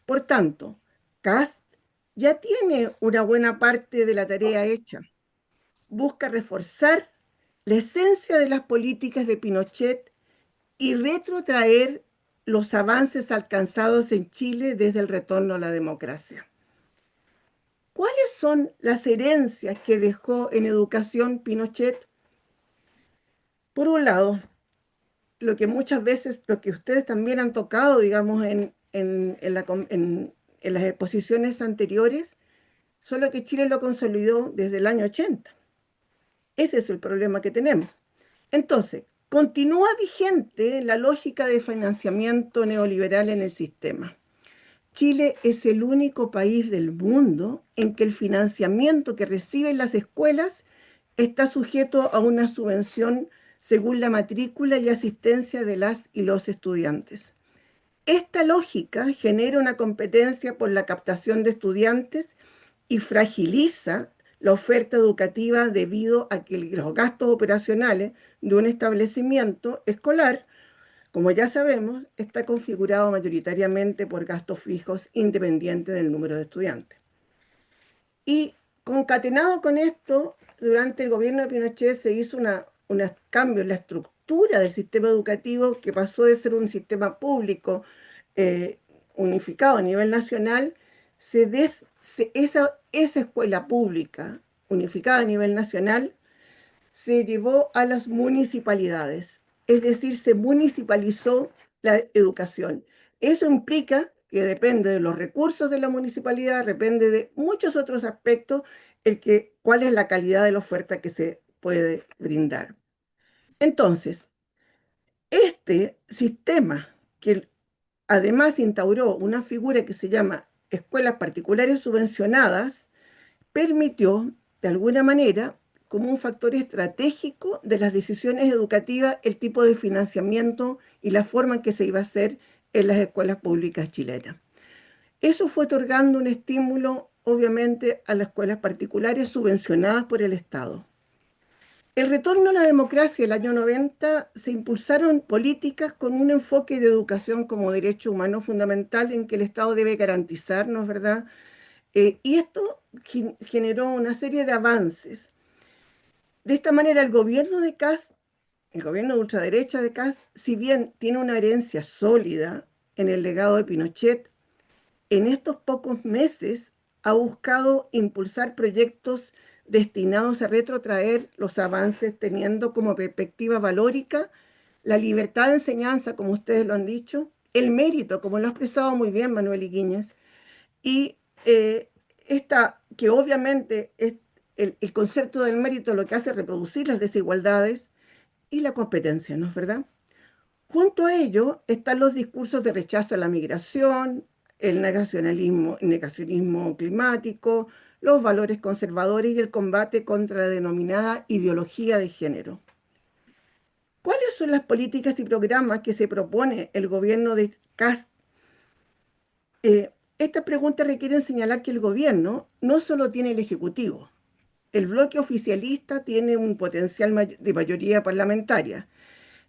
Por tanto, Kast ya tiene una buena parte de la tarea hecha. Busca reforzar la esencia de las políticas de Pinochet y retrotraer los avances alcanzados en Chile desde el retorno a la democracia. ¿Cuáles son las herencias que dejó en educación Pinochet? Por un lado, lo que muchas veces, lo que ustedes también han tocado, digamos, en las exposiciones anteriores, solo que Chile lo consolidó desde el año 80. Ese es el problema que tenemos. Entonces, continúa vigente la lógica de financiamiento neoliberal en el sistema. Chile es el único país del mundo en que el financiamiento que reciben las escuelas está sujeto a una subvención según la matrícula y asistencia de las y los estudiantes. Esta lógica genera una competencia por la captación de estudiantes y fragiliza la oferta educativa debido a que los gastos operacionales de un establecimiento escolar, como ya sabemos, está configurado mayoritariamente por gastos fijos independientes del número de estudiantes. Y concatenado con esto, durante el gobierno de Pinochet se hizo un cambio en la estructura del sistema educativo que pasó de ser un sistema público unificado a nivel nacional. Esa escuela pública unificada a nivel nacional se llevó a las municipalidades, es decir, se municipalizó la educación. Eso implica que depende de los recursos de la municipalidad, depende de muchos otros aspectos, cuál es la calidad de la oferta que se puede brindar. Entonces, este sistema que además instauró una figura que se llama escuelas particulares subvencionadas, permitió, de alguna manera, como un factor estratégico de las decisiones educativas, el tipo de financiamiento y la forma en que se iba a hacer en las escuelas públicas chilenas. Eso fue otorgando un estímulo, obviamente, a las escuelas particulares subvencionadas por el Estado. El retorno a la democracia el año 90 se impulsaron políticas con un enfoque de educación como derecho humano fundamental en que el Estado debe garantizarnos, ¿verdad? Y esto generó una serie de avances. De esta manera, el gobierno de Kast, el gobierno de ultraderecha de Kast, si bien tiene una herencia sólida en el legado de Pinochet, en estos pocos meses ha buscado impulsar proyectos destinados a retrotraer los avances, teniendo como perspectiva valórica la libertad de enseñanza, como ustedes lo han dicho, el mérito, como lo ha expresado muy bien Manuel Iguíñez, y esta, que obviamente es el concepto del mérito lo que hace es reproducir las desigualdades y la competencia, ¿no es verdad? Junto a ello están los discursos de rechazo a la migración, el negacionismo climático, los valores conservadores y el combate contra la denominada ideología de género. ¿Cuáles son las políticas y programas que se propone el gobierno de Kast? Estas preguntas requieren señalar que el gobierno no solo tiene el Ejecutivo, el bloque oficialista tiene un potencial de mayoría parlamentaria.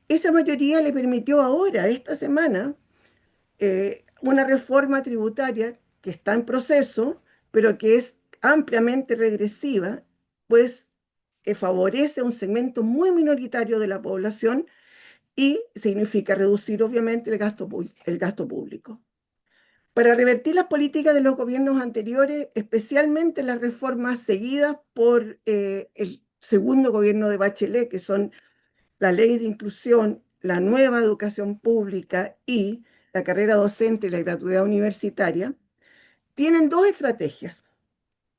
Esa mayoría le permitió ahora, esta semana, una reforma tributaria que está en proceso, pero que es ampliamente regresiva, pues favorece a un segmento muy minoritario de la población y significa reducir obviamente el gasto público. Para revertir las políticas de los gobiernos anteriores, especialmente las reformas seguidas por el segundo gobierno de Bachelet, que son la ley de inclusión, la nueva educación pública y la carrera docente y la gratuidad universitaria, tienen dos estrategias.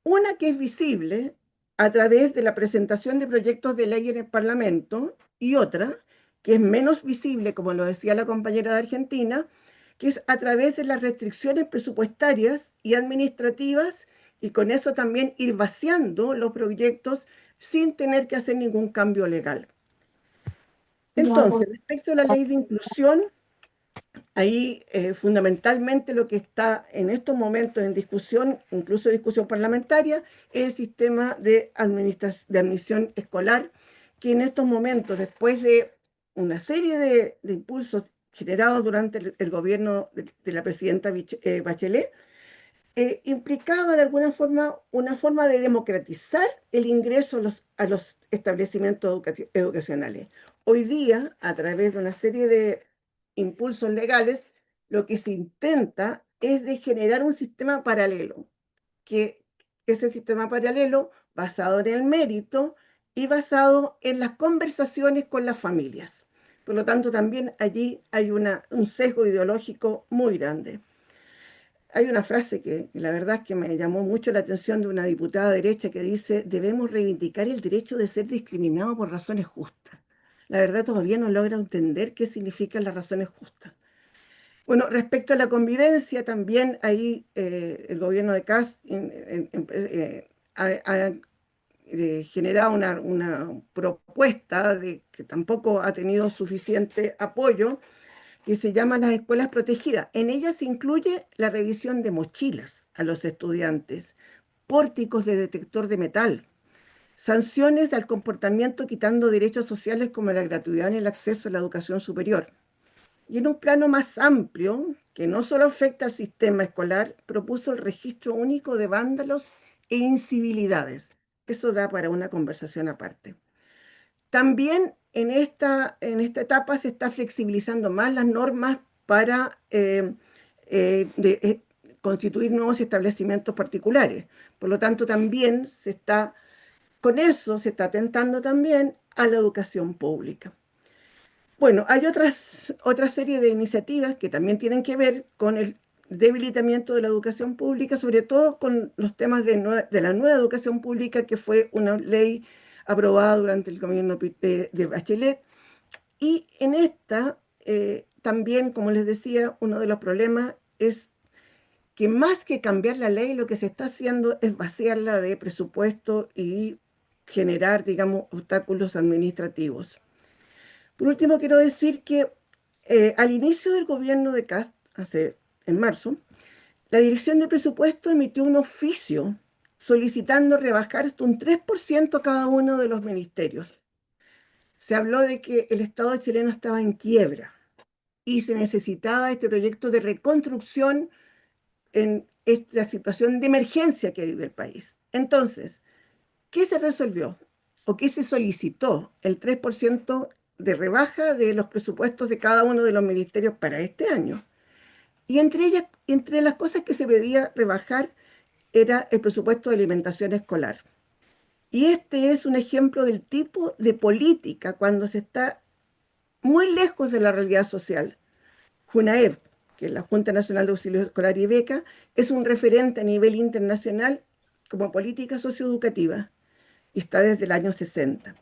Una que es visible a través de la presentación de proyectos de ley en el Parlamento y otra que es menos visible, como lo decía la compañera de Argentina, que es a través de las restricciones presupuestarias y administrativas y con eso también ir vaciando los proyectos sin tener que hacer ningún cambio legal. Entonces, respecto a la ley de inclusión, ahí fundamentalmente lo que está en estos momentos en discusión, incluso discusión parlamentaria, es el sistema de admisión escolar, que en estos momentos, después de una serie de impulsos generados durante el gobierno de la presidenta Bachelet, implicaba de alguna forma una forma de democratizar el ingreso a los establecimientos educacionales. Hoy día, a través de una serie de impulsos legales, lo que se intenta es de generar un sistema paralelo, que ese sistema paralelo basado en el mérito y basado en las conversaciones con las familias. Por lo tanto, también allí hay un sesgo ideológico muy grande. Hay una frase que la verdad es que me llamó mucho la atención de una diputada derecha que dice: debemos reivindicar el derecho de ser discriminado por razones justas. La verdad todavía no logro entender qué significan las razones justas. Bueno, respecto a la convivencia, también ahí el gobierno de Kast ha generado una propuesta que tampoco ha tenido suficiente apoyo, que se llama las escuelas protegidas. En ellas se incluye la revisión de mochilas a los estudiantes, pórticos de detector de metal, sanciones al comportamiento quitando derechos sociales como la gratuidad en el acceso a la educación superior. Y en un plano más amplio, que no solo afecta al sistema escolar, propuso el registro único de vándalos e incivilidades. Eso da para una conversación aparte. También en esta etapa se está flexibilizando más las normas para constituir nuevos establecimientos particulares. Por lo tanto, también con eso se está atentando también a la educación pública. Bueno, hay otra serie de iniciativas que también tienen que ver con el debilitamiento de la educación pública, sobre todo con los temas de la nueva educación pública, que fue una ley aprobada durante el gobierno de Bachelet. Y en esta, también, como les decía, uno de los problemas es que más que cambiar la ley, lo que se está haciendo es vaciarla de presupuesto y generar, digamos, obstáculos administrativos. Por último, quiero decir que al inicio del gobierno de Kast, en marzo, la Dirección de Presupuesto emitió un oficio solicitando rebajar hasta un 3% cada uno de los ministerios. se habló de que el Estado chileno estaba en quiebra y se necesitaba este proyecto de reconstrucción en esta situación de emergencia que vive el país. Entonces, ¿qué se resolvió? ¿O qué se solicitó? El 3% de rebaja de los presupuestos de cada uno de los ministerios para este año. Y entre las cosas que se pedía rebajar era el presupuesto de alimentación escolar. Y este es un ejemplo del tipo de política cuando se está muy lejos de la realidad social. JUNAEV, que es la Junta Nacional de Auxilio Escolar y Beca, es un referente a nivel internacional como política socioeducativa y está desde el año 60.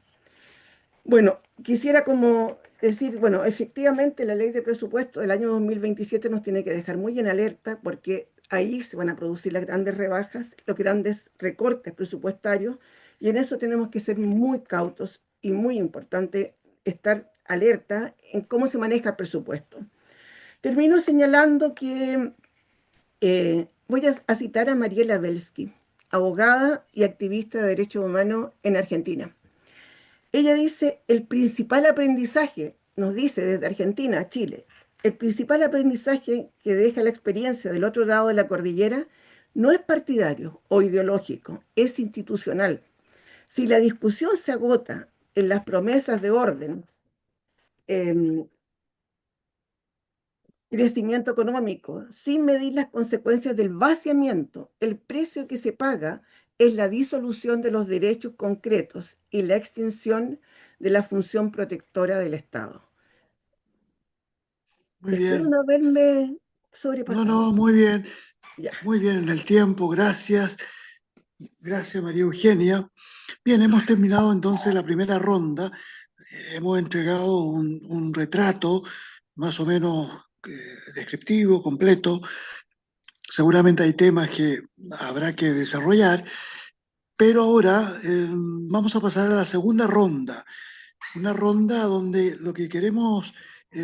Bueno, quisiera como decir, bueno, efectivamente la ley de presupuesto del año 2027 nos tiene que dejar muy en alerta porque ahí se van a producir las grandes rebajas, los grandes recortes presupuestarios y en eso tenemos que ser muy cautos y muy importante estar alerta en cómo se maneja el presupuesto. Termino señalando que voy a citar a Mariela Belsky, abogada y activista de derechos humanos en Argentina. Ella dice, el principal aprendizaje, nos dice desde Argentina a Chile, el principal aprendizaje que deja la experiencia del otro lado de la cordillera no es partidario o ideológico, es institucional. Si la discusión se agota en las promesas de orden, crecimiento económico, sin medir las consecuencias del vaciamiento, el precio que se paga es la disolución de los derechos concretos y la extinción de la función protectora del Estado. Muy Espero bien. no haberme No, sobrepasado. muy bien. Ya. Muy bien en el tiempo, gracias. Gracias, María Eugenia. Bien, hemos terminado entonces la primera ronda. Hemos entregado un retrato más o menos descriptivo, completo. Seguramente hay temas que habrá que desarrollar, pero ahora vamos a pasar a la segunda ronda. Una ronda donde lo que queremos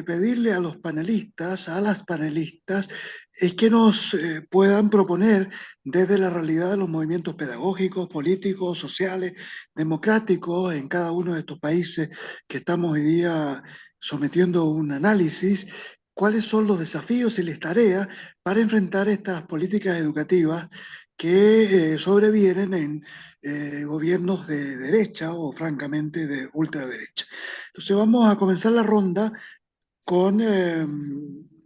pedirle a los panelistas, a las panelistas, es que nos puedan proponer desde la realidad de los movimientos pedagógicos, políticos, sociales, democráticos en cada uno de estos países que estamos hoy día sometiendo a un análisis, cuáles son los desafíos y las tareas para enfrentar estas políticas educativas que sobrevienen en gobiernos de derecha o francamente de ultraderecha. Entonces vamos a comenzar la ronda con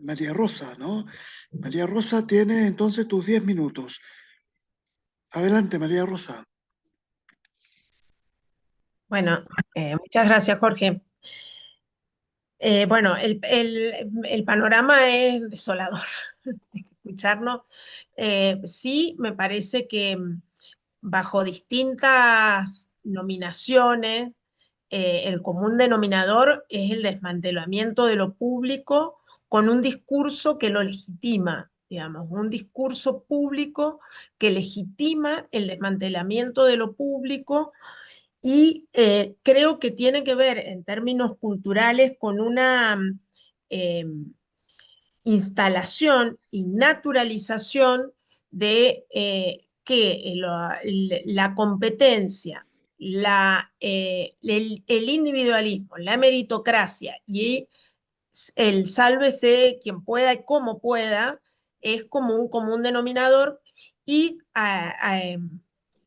María Rosa, ¿no? María Rosa tiene entonces tus 10 minutos. Adelante, María Rosa. Bueno, muchas gracias, Jorge. Bueno, el panorama es desolador. Hay que escucharnos. Sí, me parece que bajo distintas nominaciones, el común denominador es el desmantelamiento de lo público con un discurso que lo legitima, digamos, un discurso público que legitima el desmantelamiento de lo público y creo que tiene que ver en términos culturales con una eh, instalación y naturalización de que la competencia, el individualismo, la meritocracia y el sálvese quien pueda y como pueda es como un común denominador y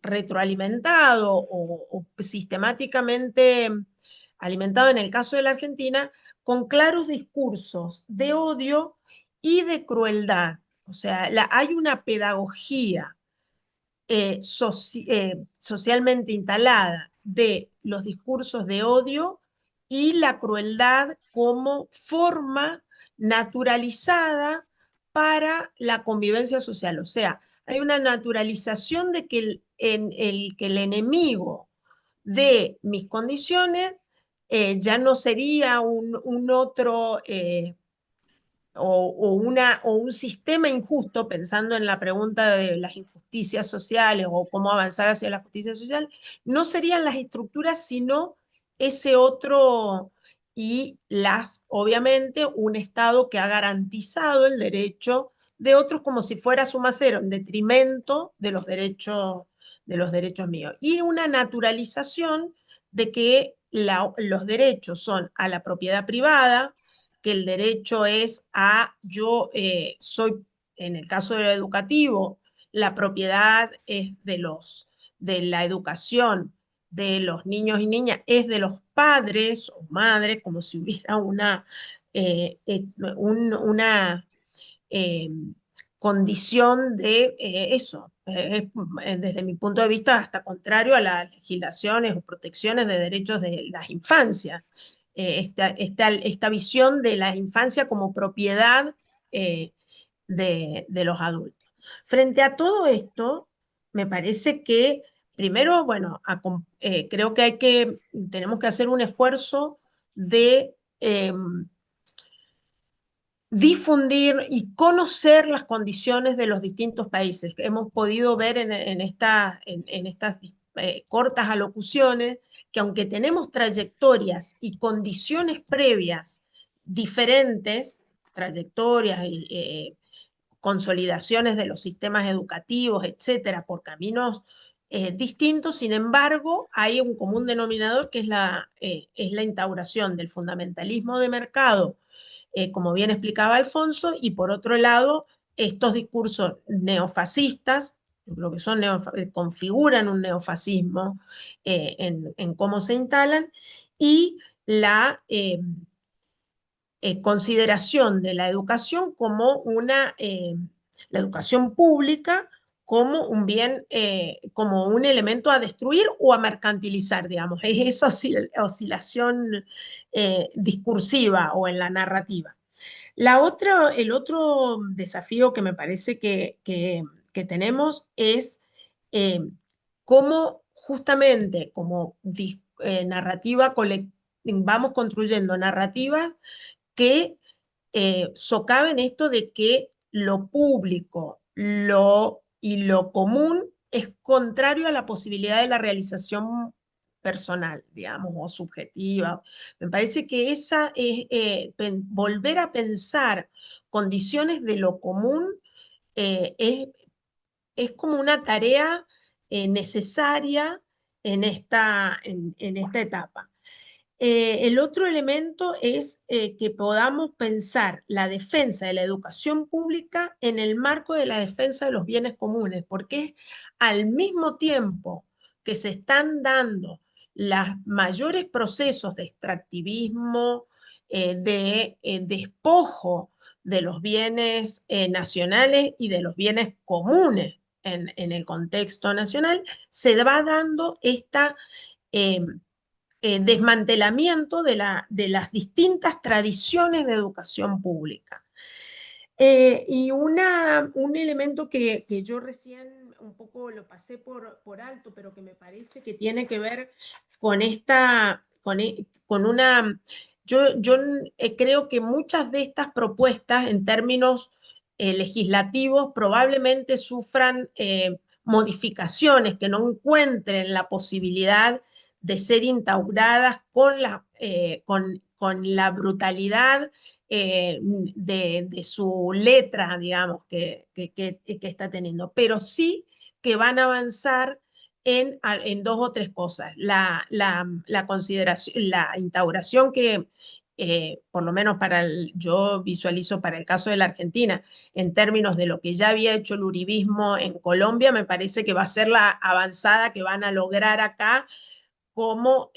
retroalimentado o sistemáticamente alimentado en el caso de la Argentina con claros discursos de odio y de crueldad. O sea, hay una pedagogía socialmente instalada de los discursos de odio y la crueldad como forma naturalizada para la convivencia social. O sea, hay una naturalización de que que el enemigo de mis condiciones ya no sería un otro o un sistema injusto, pensando en la pregunta de las injusticias sociales o cómo avanzar hacia la justicia social, no serían las estructuras, sino ese otro y obviamente, un Estado que ha garantizado el derecho de otros como si fuera suma cero, en detrimento de los derechos míos. Y una naturalización de que los derechos son a la propiedad privada, que el derecho es a, soy, en el caso de lo educativo, la propiedad es de la educación de los niños y niñas, es de los padres o madres, como si hubiera una eh, condición de eso. Desde mi punto de vista, hasta contrario a las legislaciones o protecciones de derechos de las infancias. Esta visión de la infancia como propiedad de los adultos. Frente a todo esto, me parece que primero, bueno, creo que tenemos que hacer un esfuerzo de difundir y conocer las condiciones de los distintos países. Hemos podido ver en estas cortas alocuciones que aunque tenemos trayectorias y condiciones previas diferentes, trayectorias y consolidaciones de los sistemas educativos, etcétera, por caminos distintos, sin embargo, hay un común denominador que es la instauración del fundamentalismo de mercado, como bien explicaba Alfonso, y por otro lado, estos discursos neofascistas, yo creo que configuran un neofascismo en cómo se instalan, y la consideración de la educación como la educación pública como un bien, como un elemento a destruir o a mercantilizar, digamos. Es esa oscilación discursiva o en la narrativa. El otro desafío que me parece que tenemos es cómo justamente como narrativa colectiva, vamos construyendo narrativas que socaven esto de que lo público y lo común es contrario a la posibilidad de la realización personal, digamos, o subjetiva. Me parece que esa es volver a pensar condiciones de lo común es como una tarea necesaria en esta etapa. El otro elemento es que podamos pensar la defensa de la educación pública en el marco de la defensa de los bienes comunes, porque es al mismo tiempo que se están dando los mayores procesos de extractivismo, de despojo de los bienes nacionales y de los bienes comunes en el contexto nacional, se va dando esta desmantelamiento de las distintas tradiciones de educación pública. Y un elemento que yo recién un poco lo pasé por alto, pero que me parece que tiene que ver con una... Yo creo que muchas de estas propuestas en términos legislativos probablemente sufran modificaciones que no encuentren la posibilidad de ser instauradas con la brutalidad de su letra, digamos, que está teniendo. Pero sí que van a avanzar en dos o tres cosas. La consideración, la instauración que, por lo menos yo visualizo para el caso de la Argentina, en términos de lo que ya había hecho el uribismo en Colombia, me parece que va a ser la avanzada que van a lograr acá como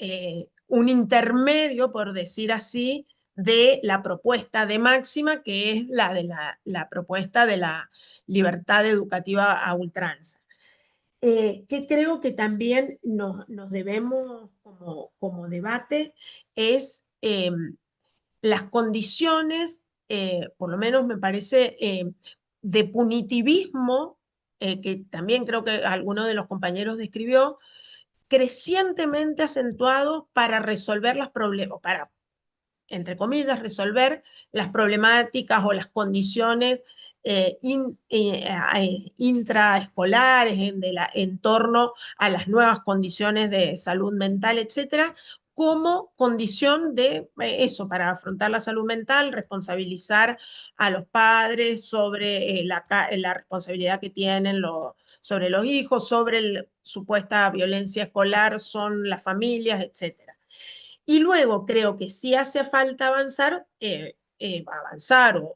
un intermedio, por decir así, de la propuesta de máxima, que es la de la propuesta de la libertad educativa a ultranza. Que creo que también nos debemos como debate es las condiciones, por lo menos me parece, de punitivismo, que también creo que alguno de los compañeros describió, crecientemente acentuados para resolver los problemas, para, entre comillas, resolver las problemáticas o las condiciones intraescolares en torno a las nuevas condiciones de salud mental, etcétera, como condición de eso, para afrontar la salud mental, responsabilizar a los padres sobre la responsabilidad que tienen sobre los hijos, sobre supuesta violencia escolar, son las familias, etcétera. Y luego creo que sí hace falta avanzar,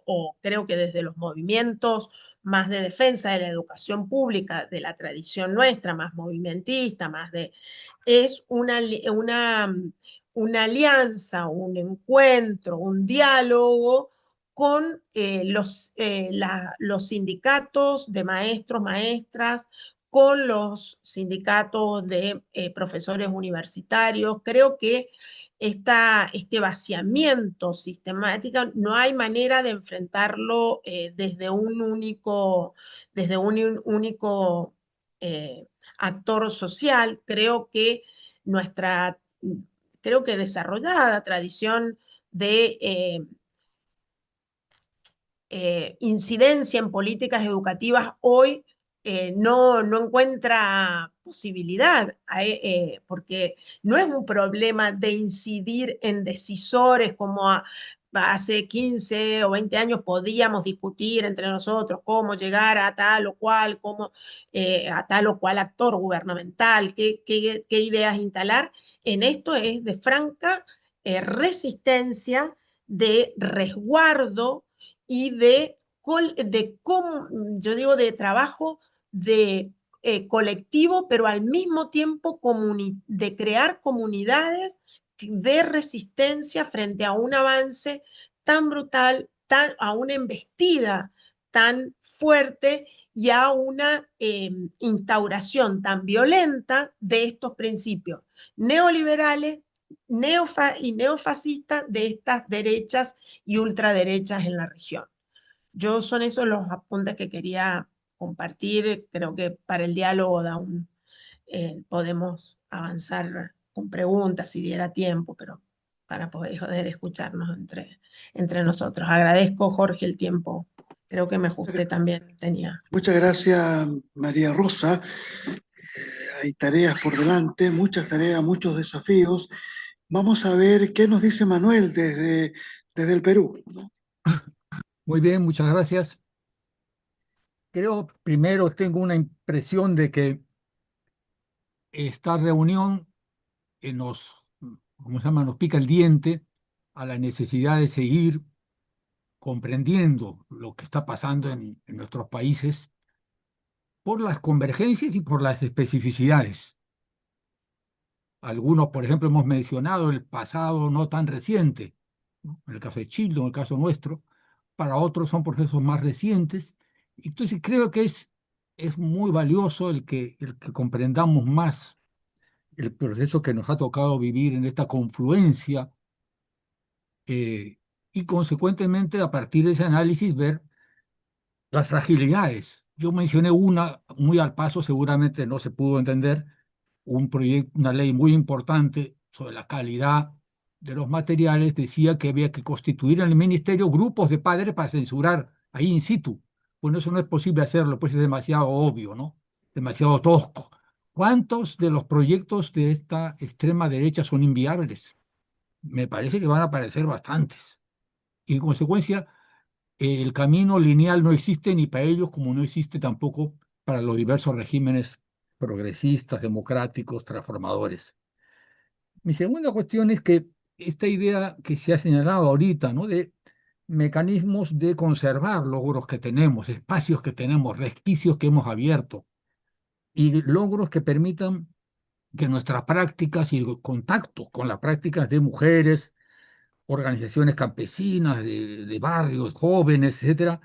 o creo que desde los movimientos más de defensa de la educación pública, de la tradición nuestra, más movimentista, es una alianza, un encuentro, un diálogo con los sindicatos de maestros, maestras, con los sindicatos de profesores universitarios. Creo que este vaciamiento sistemático no hay manera de enfrentarlo desde un único actor social. Nuestra, creo que desarrollada tradición de incidencia en políticas educativas hoy no encuentra posibilidad, porque no es un problema de incidir en decisores como hace 15 o 20 años podíamos discutir entre nosotros cómo llegar a tal o cual, a tal o cual actor gubernamental, qué ideas instalar. En esto es de franca resistencia, de resguardo y yo digo, de trabajo de colectivo, pero al mismo tiempo de crear comunidades de resistencia frente a un avance tan brutal, a una embestida tan fuerte y a una instauración tan violenta de estos principios neoliberales y neofascistas de estas derechas y ultraderechas en la región. Son esos los apuntes que quería compartir. Creo que para el diálogo podemos avanzar con preguntas si diera tiempo, pero para poder escucharnos entre nosotros. Agradezco, Jorge, el tiempo. Creo que me ajusté también. Muchas gracias, María Rosa. Hay tareas por delante, muchas tareas, muchos desafíos. Vamos a ver qué nos dice Manuel desde el Perú, ¿no? Muy bien, muchas gracias. Creo, primero, tengo una impresión de que esta reunión ¿cómo se llama? Nos pica el diente a la necesidad de seguir comprendiendo lo que está pasando en nuestros países por las convergencias y por las especificidades. Algunos, por ejemplo, hemos mencionado el pasado no tan reciente, ¿no? En el caso de Chile, en el caso nuestro. Para otros son procesos más recientes. Entonces creo que es muy valioso el que comprendamos más el proceso que nos ha tocado vivir en esta confluencia y consecuentemente a partir de ese análisis ver las fragilidades. Yo mencioné una muy al paso, seguramente no se pudo entender, un proyecto, una ley muy importante sobre la calidad de los materiales, decía que había que constituir en el ministerio grupos de padres para censurar ahí in situ. Bueno, eso no es posible hacerlo, pues es demasiado obvio, ¿no? Demasiado tosco. ¿Cuántos de los proyectos de esta extrema derecha son inviables? Me parece que van a aparecer bastantes. Y en consecuencia, el camino lineal no existe ni para ellos como no existe tampoco para los diversos regímenes progresistas, democráticos, transformadores. Mi segunda cuestión es que esta idea que se ha señalado ahorita, ¿no? De mecanismos de conservar logros que tenemos, espacios que tenemos, resquicios que hemos abierto y logros que permitan que nuestras prácticas y contactos con las prácticas de mujeres, organizaciones campesinas, de barrios, jóvenes, etcétera,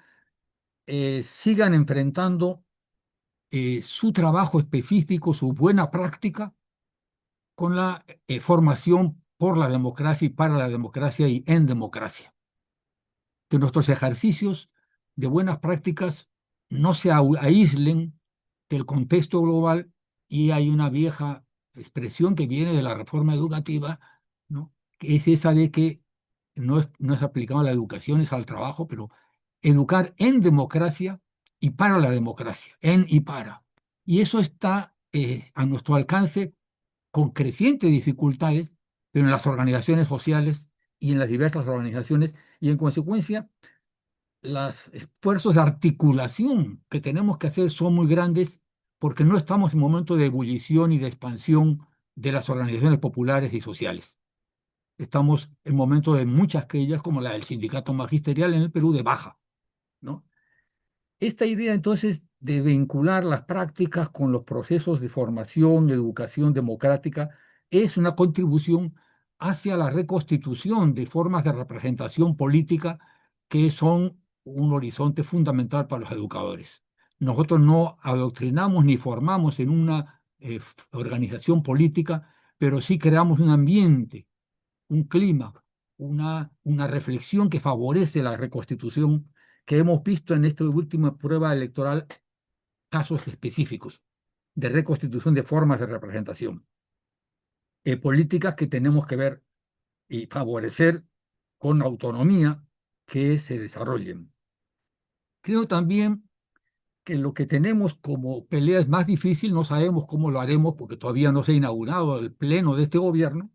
sigan enfrentando su trabajo específico, su buena práctica, con la formación por la democracia y para la democracia y en democracia. Que nuestros ejercicios de buenas prácticas no se aíslen del contexto global, y hay una vieja expresión que viene de la reforma educativa, ¿no? Que es esa de que no es aplicable a la educación, es al trabajo, pero educar en democracia y para la democracia, en y para. Y eso está a nuestro alcance con crecientes dificultades, pero en las organizaciones sociales y en las diversas organizaciones, y en consecuencia los esfuerzos de articulación que tenemos que hacer son muy grandes porque no estamos en momento de ebullición y de expansión de las organizaciones populares y sociales. estamos en momentos de muchas querellas, como la del sindicato magisterial en el Perú, de baja, ¿no? Esta idea entonces de vincular las prácticas con los procesos de formación, de educación democrática, es una contribución hacia la reconstitución de formas de representación política que son un horizonte fundamental para los educadores. Nosotros no adoctrinamos ni formamos en una organización política, pero sí creamos un ambiente, un clima, una reflexión que favorece la reconstitución, que hemos visto en esta última prueba electoral casos específicos de reconstitución de formas de representación, políticas que tenemos que ver y favorecer con autonomía que se desarrollen. Creo también que lo que tenemos como pelea es más difícil, no sabemos cómo lo haremos porque todavía no se ha inaugurado el pleno de este gobierno,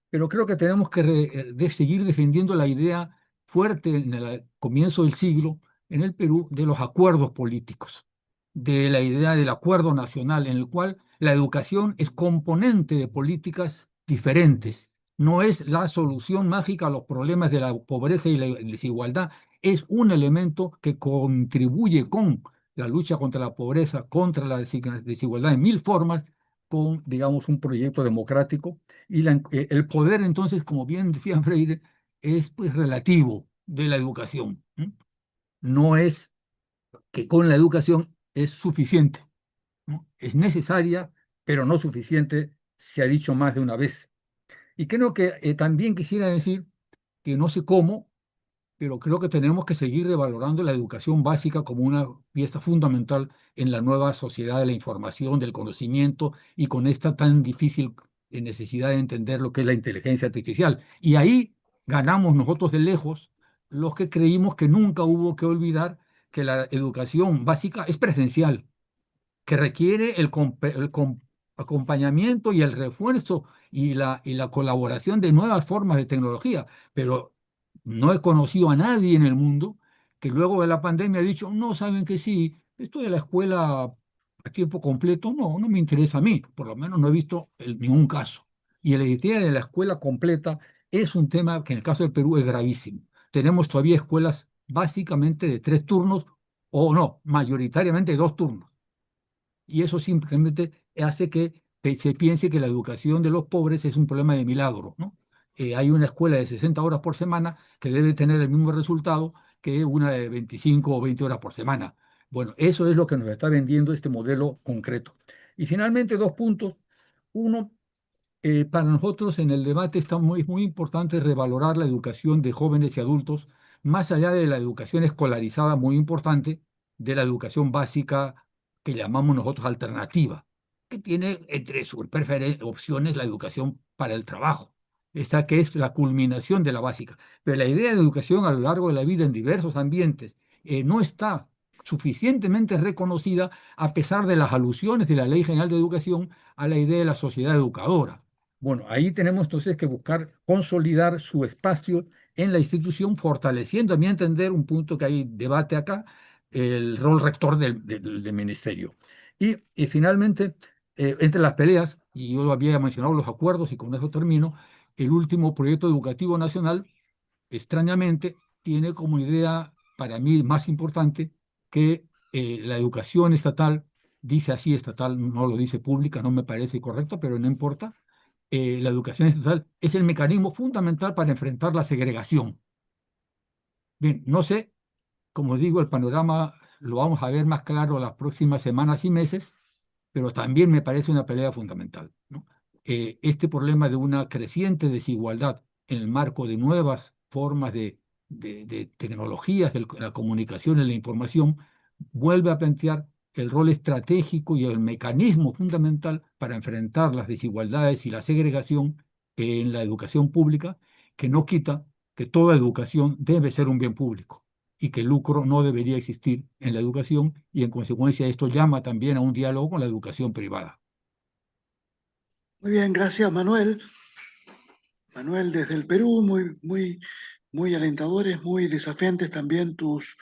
pero creo que tenemos que seguir defendiendo la idea fuerte en el comienzo del siglo en el Perú de los acuerdos políticos, de la idea del acuerdo nacional en el cual la educación es componente de políticas diferentes. No es la solución mágica a los problemas de la pobreza y la desigualdad, es un elemento que contribuye con la lucha contra la pobreza, contra la desigualdad en mil formas, con, digamos, un proyecto democrático. Y el poder, entonces, como bien decía Freire, es pues relativo de la educación. No es que con la educación es suficiente, ¿no? Es necesaria, pero no suficiente, se ha dicho más de una vez. Y creo que también quisiera decir que no sé cómo, pero creo que tenemos que seguir revalorando la educación básica como una pieza fundamental en la nueva sociedad de la información, del conocimiento, y con esta tan difícil necesidad de entender lo que es la inteligencia artificial. Y ahí ganamos nosotros de lejos los que creímos que nunca hubo que olvidar que la educación básica es presencial, que requiere el acompañamiento y el refuerzo y la colaboración de nuevas formas de tecnología. Pero no he conocido a nadie en el mundo que luego de la pandemia ha dicho, no, saben que sí, esto de la escuela a tiempo completo, no, no me interesa a mí, por lo menos no he visto ningún caso. Y la idea de la escuela completa es un tema que en el caso del Perú es gravísimo. Tenemos todavía escuelas básicamente de 3 turnos, o no, mayoritariamente de 2 turnos. Y eso simplemente hace que se piense que la educación de los pobres es un problema de milagro, ¿no? Hay una escuela de 60 horas por semana que debe tener el mismo resultado que una de 25 o 20 horas por semana. Bueno, eso es lo que nos está vendiendo este modelo concreto. Y finalmente, 2 puntos. Uno, para nosotros en el debate es muy importante revalorar la educación de jóvenes y adultos, más allá de la educación escolarizada, muy importante, de la educación básica que llamamos nosotros alternativa, que tiene entre sus opciones la educación para el trabajo, esa que es la culminación de la básica. Pero la idea de educación a lo largo de la vida en diversos ambientes no está suficientemente reconocida a pesar de las alusiones de la Ley General de Educación a la idea de la sociedad educadora. Bueno, ahí tenemos entonces que buscar consolidar su espacio en la institución, fortaleciendo, a mi entender, un punto que hay debate acá, el rol rector del ministerio. Y finalmente, entre las peleas, y yo había mencionado los acuerdos y con eso termino, el último proyecto educativo nacional, extrañamente, tiene como idea para mí más importante que la educación estatal, dice así estatal, no lo dice pública, no me parece correcto, pero no importa. La educación estatal es el mecanismo fundamental para enfrentar la segregación. Bien, no sé, como digo, el panorama lo vamos a ver más claro las próximas semanas y meses, pero también me parece una pelea fundamental, ¿no? Este problema de una creciente desigualdad en el marco de nuevas formas de tecnologías de la comunicación y la información vuelve a plantear el rol estratégico y el mecanismo fundamental para enfrentar las desigualdades y la segregación en la educación pública, que no quita que toda educación debe ser un bien público y que el lucro no debería existir en la educación, y en consecuencia esto llama también a un diálogo con la educación privada. Muy bien, gracias Manuel. Manuel, desde el Perú, muy alentadores, muy desafiantes también tus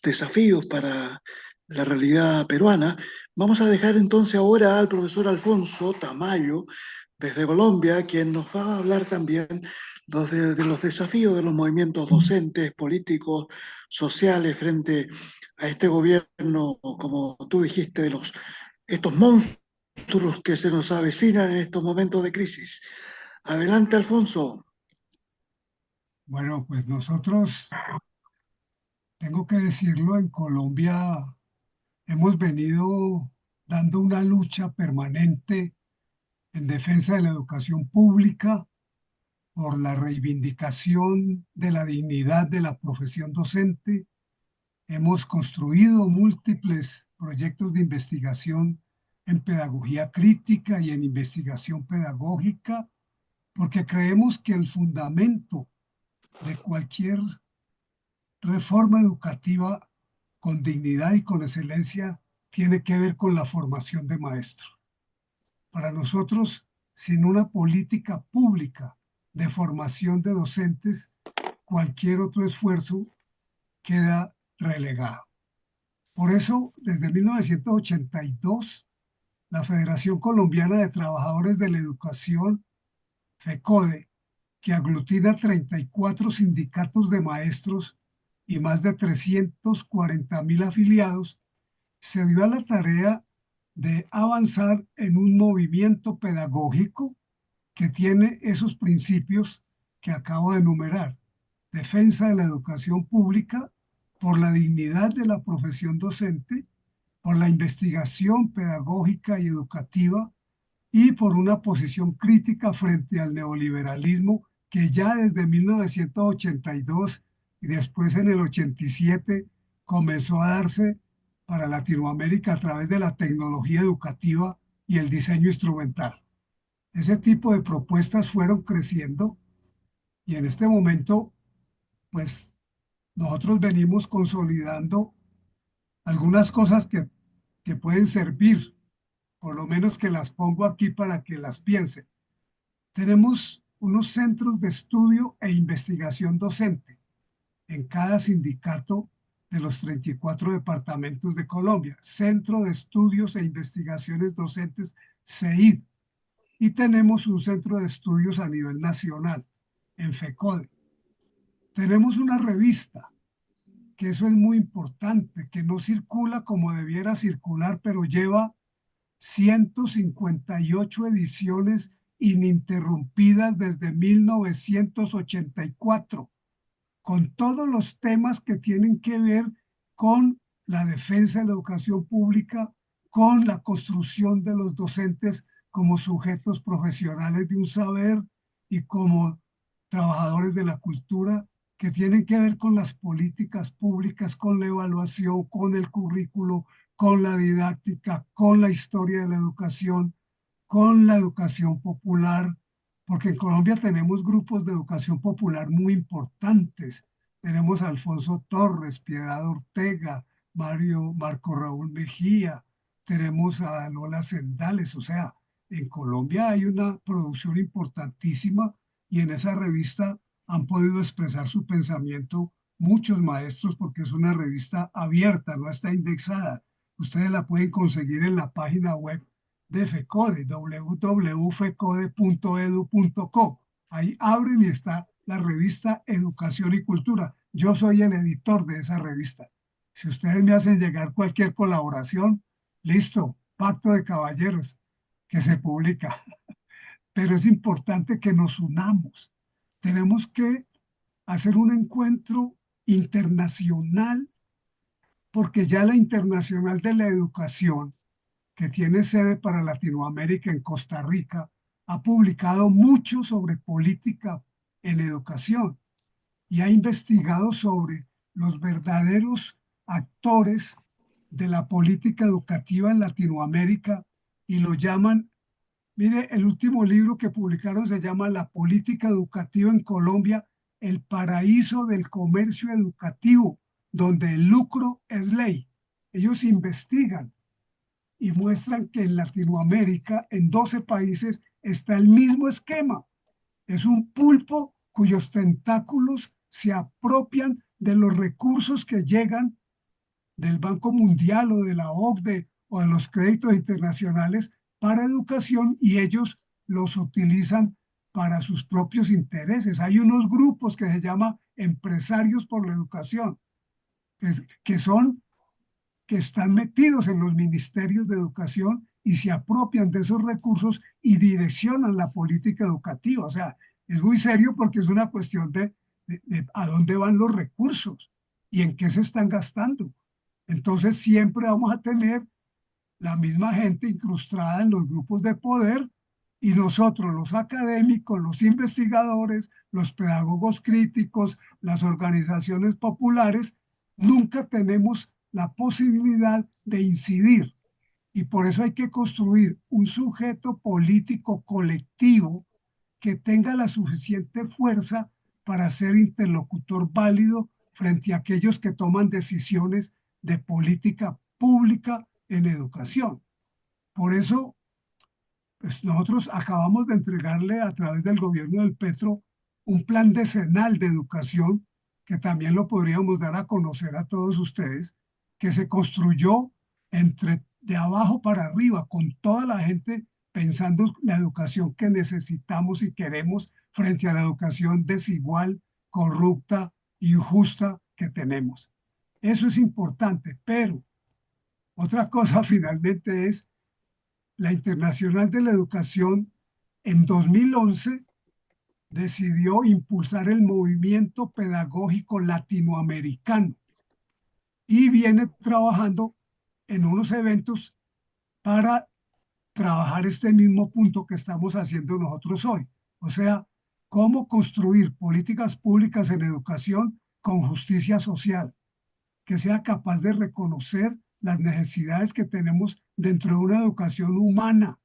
desafíos para la realidad peruana. Vamos a dejar entonces ahora al profesor Alfonso Tamayo desde Colombia, quien nos va a hablar también de los desafíos de los movimientos docentes, políticos, sociales frente a este gobierno, como tú dijiste, estos monstruos que se nos avecinan en estos momentos de crisis. Adelante, Alfonso. Bueno, pues nosotros, tengo que decirlo, en Colombia hemos venido dando una lucha permanente en defensa de la educación pública, por la reivindicación de la dignidad de la profesión docente. Hemos construido múltiples proyectos de investigación en pedagogía crítica y en investigación pedagógica, porque creemos que el fundamento de cualquier reforma educativa con dignidad y con excelencia tiene que ver con la formación de maestros. Para nosotros, sin una política pública de formación de docentes, cualquier otro esfuerzo queda relegado. Por eso, desde 1982, la Federación Colombiana de Trabajadores de la Educación, FECODE, que aglutina 34 sindicatos de maestros y más de 340.000 afiliados, se dio a la tarea de avanzar en un movimiento pedagógico que tiene esos principios que acabo de enumerar: defensa de la educación pública, por la dignidad de la profesión docente, por la investigación pedagógica y educativa y por una posición crítica frente al neoliberalismo que ya desde 1982 y después en el 87 comenzó a darse para Latinoamérica a través de la tecnología educativa y el diseño instrumental. Ese tipo de propuestas fueron creciendo y en este momento, pues nosotros venimos consolidando algunas cosas que pueden servir, por lo menos que las pongo aquí para que las piensen. Tenemos unos centros de estudio e investigación docente en cada sindicato de los 34 departamentos de Colombia, Centro de Estudios e Investigaciones Docentes, CEID, y tenemos un centro de estudios a nivel nacional, en FECODE. Tenemos una revista, que eso es muy importante, que no circula como debiera circular, pero lleva 158 ediciones ininterrumpidas desde 1984, con todos los temas que tienen que ver con la defensa de la educación pública, con la construcción de los docentes como sujetos profesionales de un saber y como trabajadores de la cultura, que tienen que ver con las políticas públicas, con la evaluación, con el currículo, con la didáctica, con la historia de la educación, con la educación popular, porque en Colombia tenemos grupos de educación popular muy importantes. Tenemos a Alfonso Torres, Piedad Ortega, Marco Raúl Mejía, tenemos a Lola Sendales. O sea, en Colombia hay una producción importantísima y en esa revista han podido expresar su pensamiento muchos maestros, porque es una revista abierta, no está indexada. Ustedes la pueden conseguir en la página web de FECODE, www.fecode.edu.co. Ahí abren y está la revista Educación y Cultura. Yo soy el editor de esa revista. Si ustedes me hacen llegar cualquier colaboración, listo, pacto de caballeros, que se publica. Pero es importante que nos unamos. Tenemos que hacer un encuentro internacional, porque ya la Internacional de la Educación, que tiene sede para Latinoamérica en Costa Rica, ha publicado mucho sobre política en educación y ha investigado sobre los verdaderos actores de la política educativa en Latinoamérica y lo llaman, mire, el último libro que publicaron se llama La política educativa en Colombia, el paraíso del comercio educativo, donde el lucro es ley. Ellos investigan y muestran que en Latinoamérica, en 12 países, está el mismo esquema. Es un pulpo cuyos tentáculos se apropian de los recursos que llegan del Banco Mundial o de la OCDE o de los créditos internacionales para educación, y ellos los utilizan para sus propios intereses. Hay unos grupos que se llaman empresarios por la educación, que están metidos en los ministerios de educación y se apropian de esos recursos y direccionan la política educativa. O sea, es muy serio porque es una cuestión de a dónde van los recursos y en qué se están gastando. Entonces siempre vamos a tener la misma gente incrustada en los grupos de poder y nosotros, los académicos, los investigadores, los pedagogos críticos, las organizaciones populares, nunca tenemos la posibilidad de incidir. Y por eso hay que construir un sujeto político colectivo que tenga la suficiente fuerza para ser interlocutor válido frente a aquellos que toman decisiones de política pública en educación. Por eso, pues nosotros acabamos de entregarle a través del gobierno del Petro un plan decenal de educación que también lo podríamos dar a conocer a todos ustedes, que se construyó de abajo para arriba, con toda la gente pensando la educación que necesitamos y queremos frente a la educación desigual, corrupta, injusta que tenemos. Eso es importante, pero otra cosa finalmente es la Internacional de la Educación en 2011 decidió impulsar el movimiento pedagógico latinoamericano y viene trabajando en unos eventos para trabajar este mismo punto que estamos haciendo nosotros hoy. O sea, cómo construir políticas públicas en educación con justicia social, que sea capaz de reconocer las necesidades que tenemos dentro de una educación humana,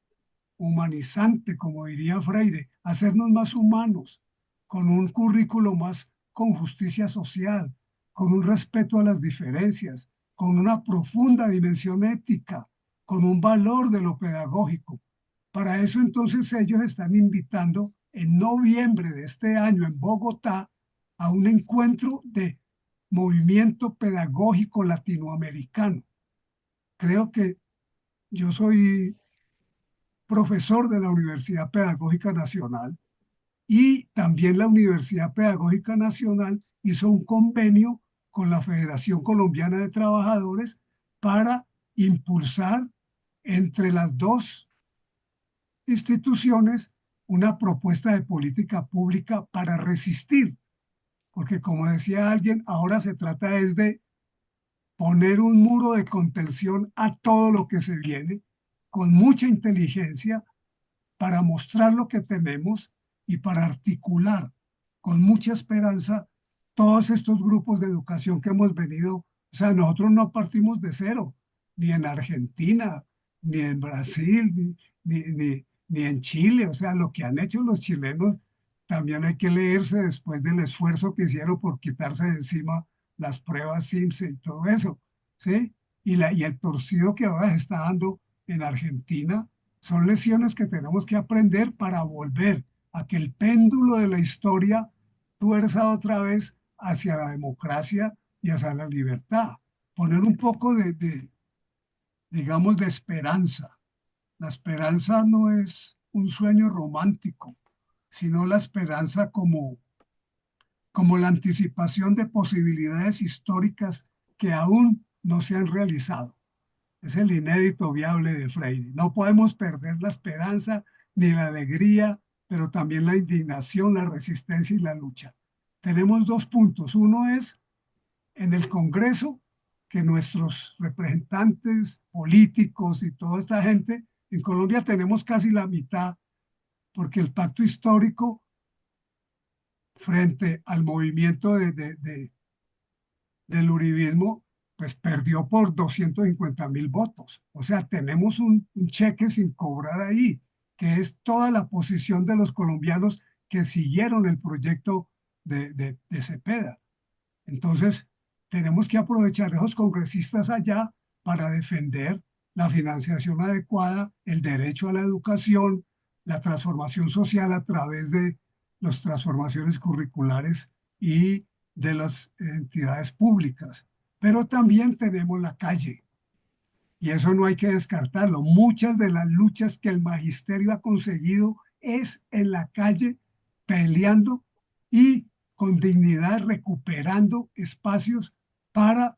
humanizante, como diría Freire, hacernos más humanos, con un currículo más con justicia social, con un respeto a las diferencias, con una profunda dimensión ética, con un valor de lo pedagógico. Para eso entonces ellos están invitando en noviembre de este año en Bogotá a un encuentro de movimiento pedagógico latinoamericano. Creo que yo soy profesor de la Universidad Pedagógica Nacional y también la Universidad Pedagógica Nacional hizo un convenio con la Federación Colombiana de Trabajadores para impulsar entre las dos instituciones una propuesta de política pública para resistir, porque como decía alguien, ahora se trata es de poner un muro de contención a todo lo que se viene con mucha inteligencia para mostrar lo que tenemos y para articular con mucha esperanza todos estos grupos de educación que hemos venido. O sea, nosotros no partimos de cero, ni en Argentina, ni en Brasil, ni en Chile. O sea, lo que han hecho los chilenos también hay que leerse después del esfuerzo que hicieron por quitarse de encima las pruebas SIMSE y todo eso, ¿sí? Y el torcido que ahora se está dando en Argentina son lecciones que tenemos que aprender para volver a que el péndulo de la historia tuerza otra vez hacia la democracia y hacia la libertad. Poner un poco digamos, de esperanza. La esperanza no es un sueño romántico, sino la esperanza como la anticipación de posibilidades históricas que aún no se han realizado. Es el inédito viable de Freire. No podemos perder la esperanza ni la alegría, pero también la indignación, la resistencia y la lucha. Tenemos dos puntos. Uno es en el Congreso, que nuestros representantes políticos y toda esta gente, en Colombia tenemos casi la mitad, porque el pacto histórico frente al movimiento del uribismo, pues perdió por 250.000 votos. O sea, tenemos un cheque sin cobrar ahí, que es toda la posición de los colombianos que siguieron el proyecto de Cepeda. Entonces, tenemos que aprovechar esos congresistas allá para defender la financiación adecuada, el derecho a la educación, la transformación social a través de las transformaciones curriculares y de las entidades públicas. Pero también tenemos la calle, y eso no hay que descartarlo. Muchas de las luchas que el magisterio ha conseguido es en la calle peleando y con dignidad recuperando espacios para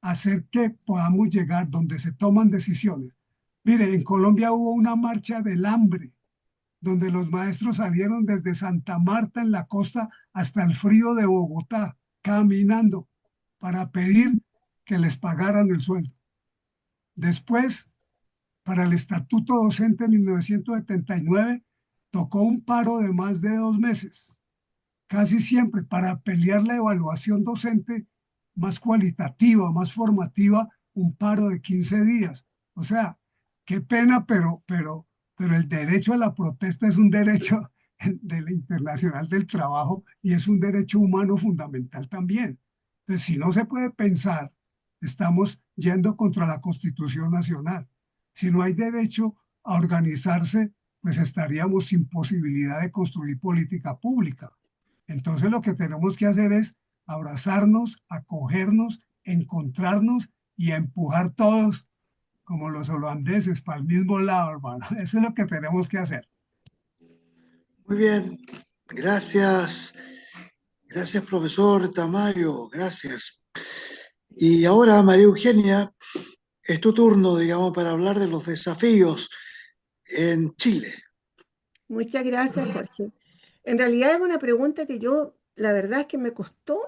hacer que podamos llegar donde se toman decisiones. Mire, en Colombia hubo una marcha del hambre, donde los maestros salieron desde Santa Marta en la costa hasta el frío de Bogotá, caminando para pedir que les pagaran el sueldo. Después, para el Estatuto Docente en 1979, tocó un paro de más de 2 meses, casi siempre para pelear la evaluación docente más cualitativa, más formativa, un paro de 15 días. O sea, qué pena, pero el derecho a la protesta es un derecho de la Internacional del Trabajo y es un derecho humano fundamental también. Entonces, si no se puede pensar, estamos yendo contra la Constitución Nacional. Si no hay derecho a organizarse, pues estaríamos sin posibilidad de construir política pública. Entonces lo que tenemos que hacer es abrazarnos, acogernos, encontrarnos y a empujar todos como los holandeses para el mismo lado, hermano. Eso es lo que tenemos que hacer. Muy bien, gracias. Gracias, profesor Tamayo, gracias. Y ahora, María Eugenia, es tu turno, digamos, para hablar de los desafíos en Chile. Muchas gracias, Jorge. En realidad es una pregunta que yo, la verdad es que me costó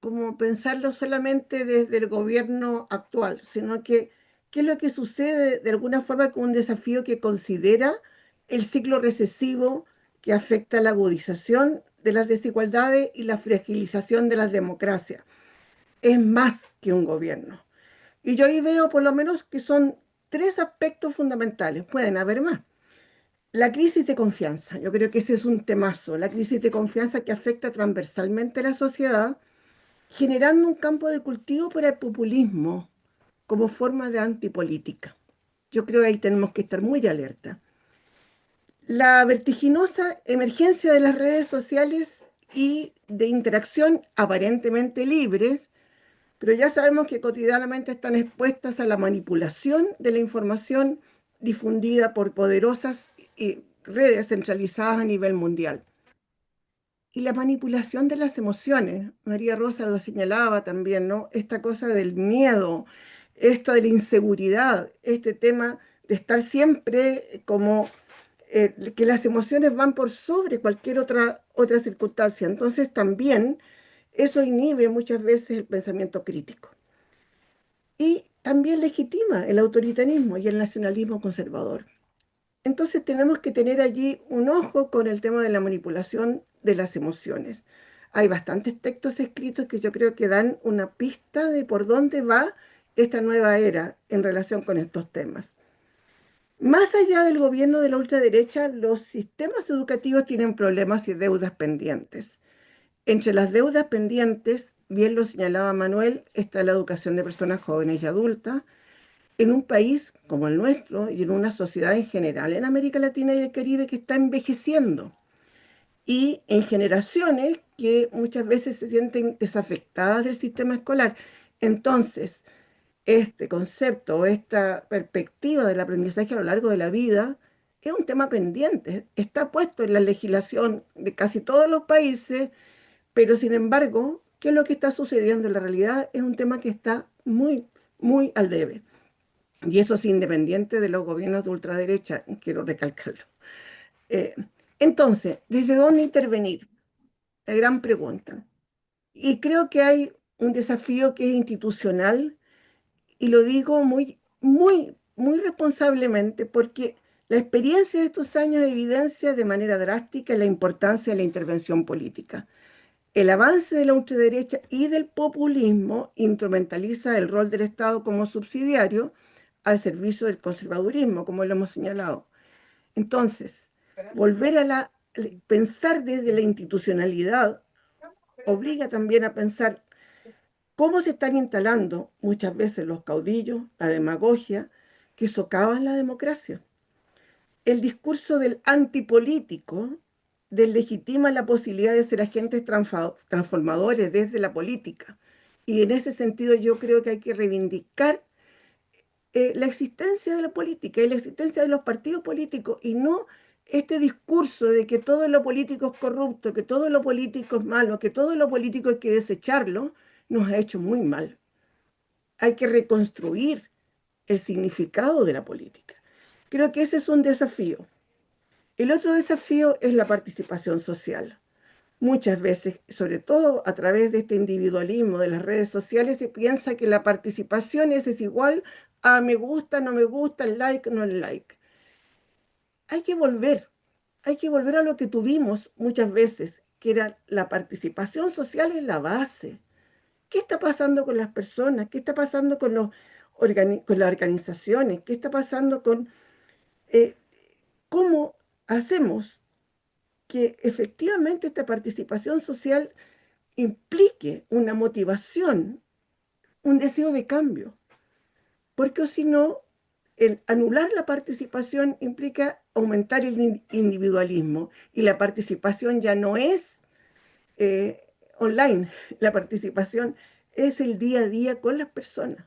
como pensarlo solamente desde el gobierno actual, sino que qué es lo que sucede de alguna forma con un desafío que considera el ciclo recesivo que afecta la agudización de las desigualdades y la fragilización de las democracias. Es más que un gobierno. Y yo ahí veo por lo menos que son 3 aspectos fundamentales, pueden haber más. La crisis de confianza, yo creo que ese es un temazo, la crisis de confianza que afecta transversalmente a la sociedad, generando un campo de cultivo para el populismo como forma de antipolítica. Yo creo que ahí tenemos que estar muy alerta. La vertiginosa emergencia de las redes sociales y de interacción aparentemente libres, pero ya sabemos que cotidianamente están expuestas a la manipulación de la información difundida por poderosas redes centralizadas a nivel mundial. Y la manipulación de las emociones, María Rosa lo señalaba también, ¿no? Esta cosa del miedo, esto de la inseguridad, este tema de estar siempre como que las emociones van por sobre cualquier otra circunstancia. Entonces también eso inhibe muchas veces el pensamiento crítico. Y también legitima el autoritarismo y el nacionalismo conservador. Entonces tenemos que tener allí un ojo con el tema de la manipulación de las emociones. Hay bastantes textos escritos que yo creo que dan una pista de por dónde va esta nueva era en relación con estos temas. Más allá del gobierno de la ultraderecha, los sistemas educativos tienen problemas y deudas pendientes. Entre las deudas pendientes, bien lo señalaba Manuel, está la educación de personas jóvenes y adultas, en un país como el nuestro y en una sociedad en general en América Latina y el Caribe que está envejeciendo y en generaciones que muchas veces se sienten desafectadas del sistema escolar. Entonces, este concepto o esta perspectiva del aprendizaje a lo largo de la vida es un tema pendiente, está puesto en la legislación de casi todos los países, pero sin embargo, ¿qué es lo que está sucediendo en la realidad? Es un tema que está muy, muy al debe. Y eso es independiente de los gobiernos de ultraderecha, quiero recalcarlo. Eh, entonces, ¿desde dónde intervenir? La gran pregunta. Y creo que hay un desafío que es institucional, y lo digo muy, muy, muy responsablemente, porque la experiencia de estos años evidencia de manera drástica la importancia de la intervención política. El avance de la ultraderecha y del populismo instrumentaliza el rol del Estado como subsidiario al servicio del conservadurismo, como lo hemos señalado. Entonces, volver a pensar desde la institucionalidad obliga también a pensar cómo se están instalando muchas veces los caudillos, la demagogia, que socavan la democracia. El discurso del antipolítico deslegitima la posibilidad de ser agentes transformadores desde la política. Y en ese sentido yo creo que hay que reivindicar la existencia de la política y la existencia de los partidos políticos y no este discurso de que todo lo político es corrupto, que todo lo político es malo, que todo lo político hay que desecharlo, nos ha hecho muy mal. Hay que reconstruir el significado de la política. Creo que ese es un desafío. El otro desafío es la participación social. Muchas veces, sobre todo a través de este individualismo de las redes sociales, se piensa que la participación es igual a me gusta, no me gusta, el like, no el like. Hay que volver, hay que volver a lo que tuvimos muchas veces, que era la participación social en la base. ¿Qué está pasando con las personas? ¿Qué está pasando con con las organizaciones? ¿Qué está pasando con eh, cómo hacemos que efectivamente esta participación social implique una motivación, un deseo de cambio? Porque o si no, el anular la participación implica aumentar el individualismo y la participación ya no es eh, online, la participación es el día a día con las personas.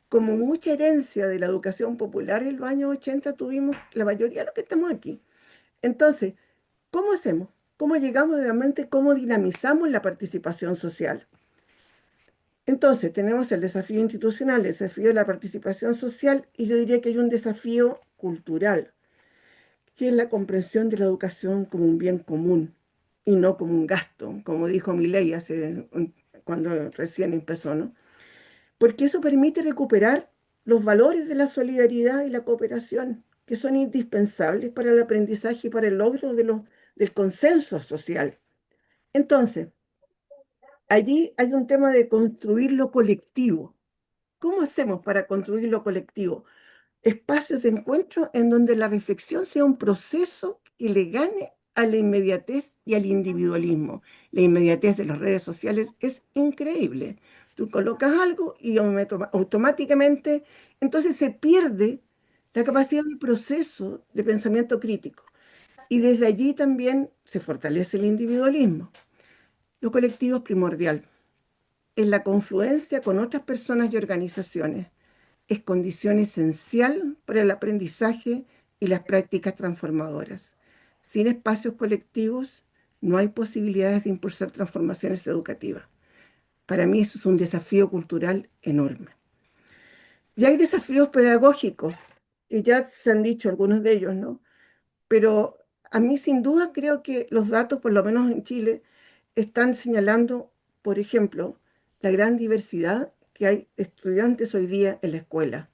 Como mucha herencia de la educación popular en los años 80 tuvimos la mayoría de los que estamos aquí. Entonces, ¿cómo hacemos? ¿Cómo llegamos realmente? ¿Cómo dinamizamos la participación social? Entonces, tenemos el desafío institucional, el desafío de la participación social, y yo diría que hay un desafío cultural, que es la comprensión de la educación como un bien común y no como un gasto, como dijo Milei cuando recién empezó, ¿no? Porque eso permite recuperar los valores de la solidaridad y la cooperación, que son indispensables para el aprendizaje y para el logro del consenso social. Entonces, allí hay un tema de construir lo colectivo. ¿Cómo hacemos para construir lo colectivo? Espacios de encuentro en donde la reflexión sea un proceso que le gane a la inmediatez y al individualismo. La inmediatez de las redes sociales es increíble. Tú colocas algo y automáticamente, entonces se pierde la capacidad de proceso de pensamiento crítico. Y desde allí también se fortalece el individualismo. Lo colectivo es primordial. Es la confluencia con otras personas y organizaciones. Es condición esencial para el aprendizaje y las prácticas transformadoras. Sin espacios colectivos no hay posibilidades de impulsar transformaciones educativas. Para mí eso es un desafío cultural enorme. Y hay desafíos pedagógicos, y ya se han dicho algunos de ellos, ¿no? Pero a mí sin duda creo que los datos, por lo menos en Chile, están señalando, por ejemplo, la gran diversidad que hay de estudiantes hoy día en la escuela.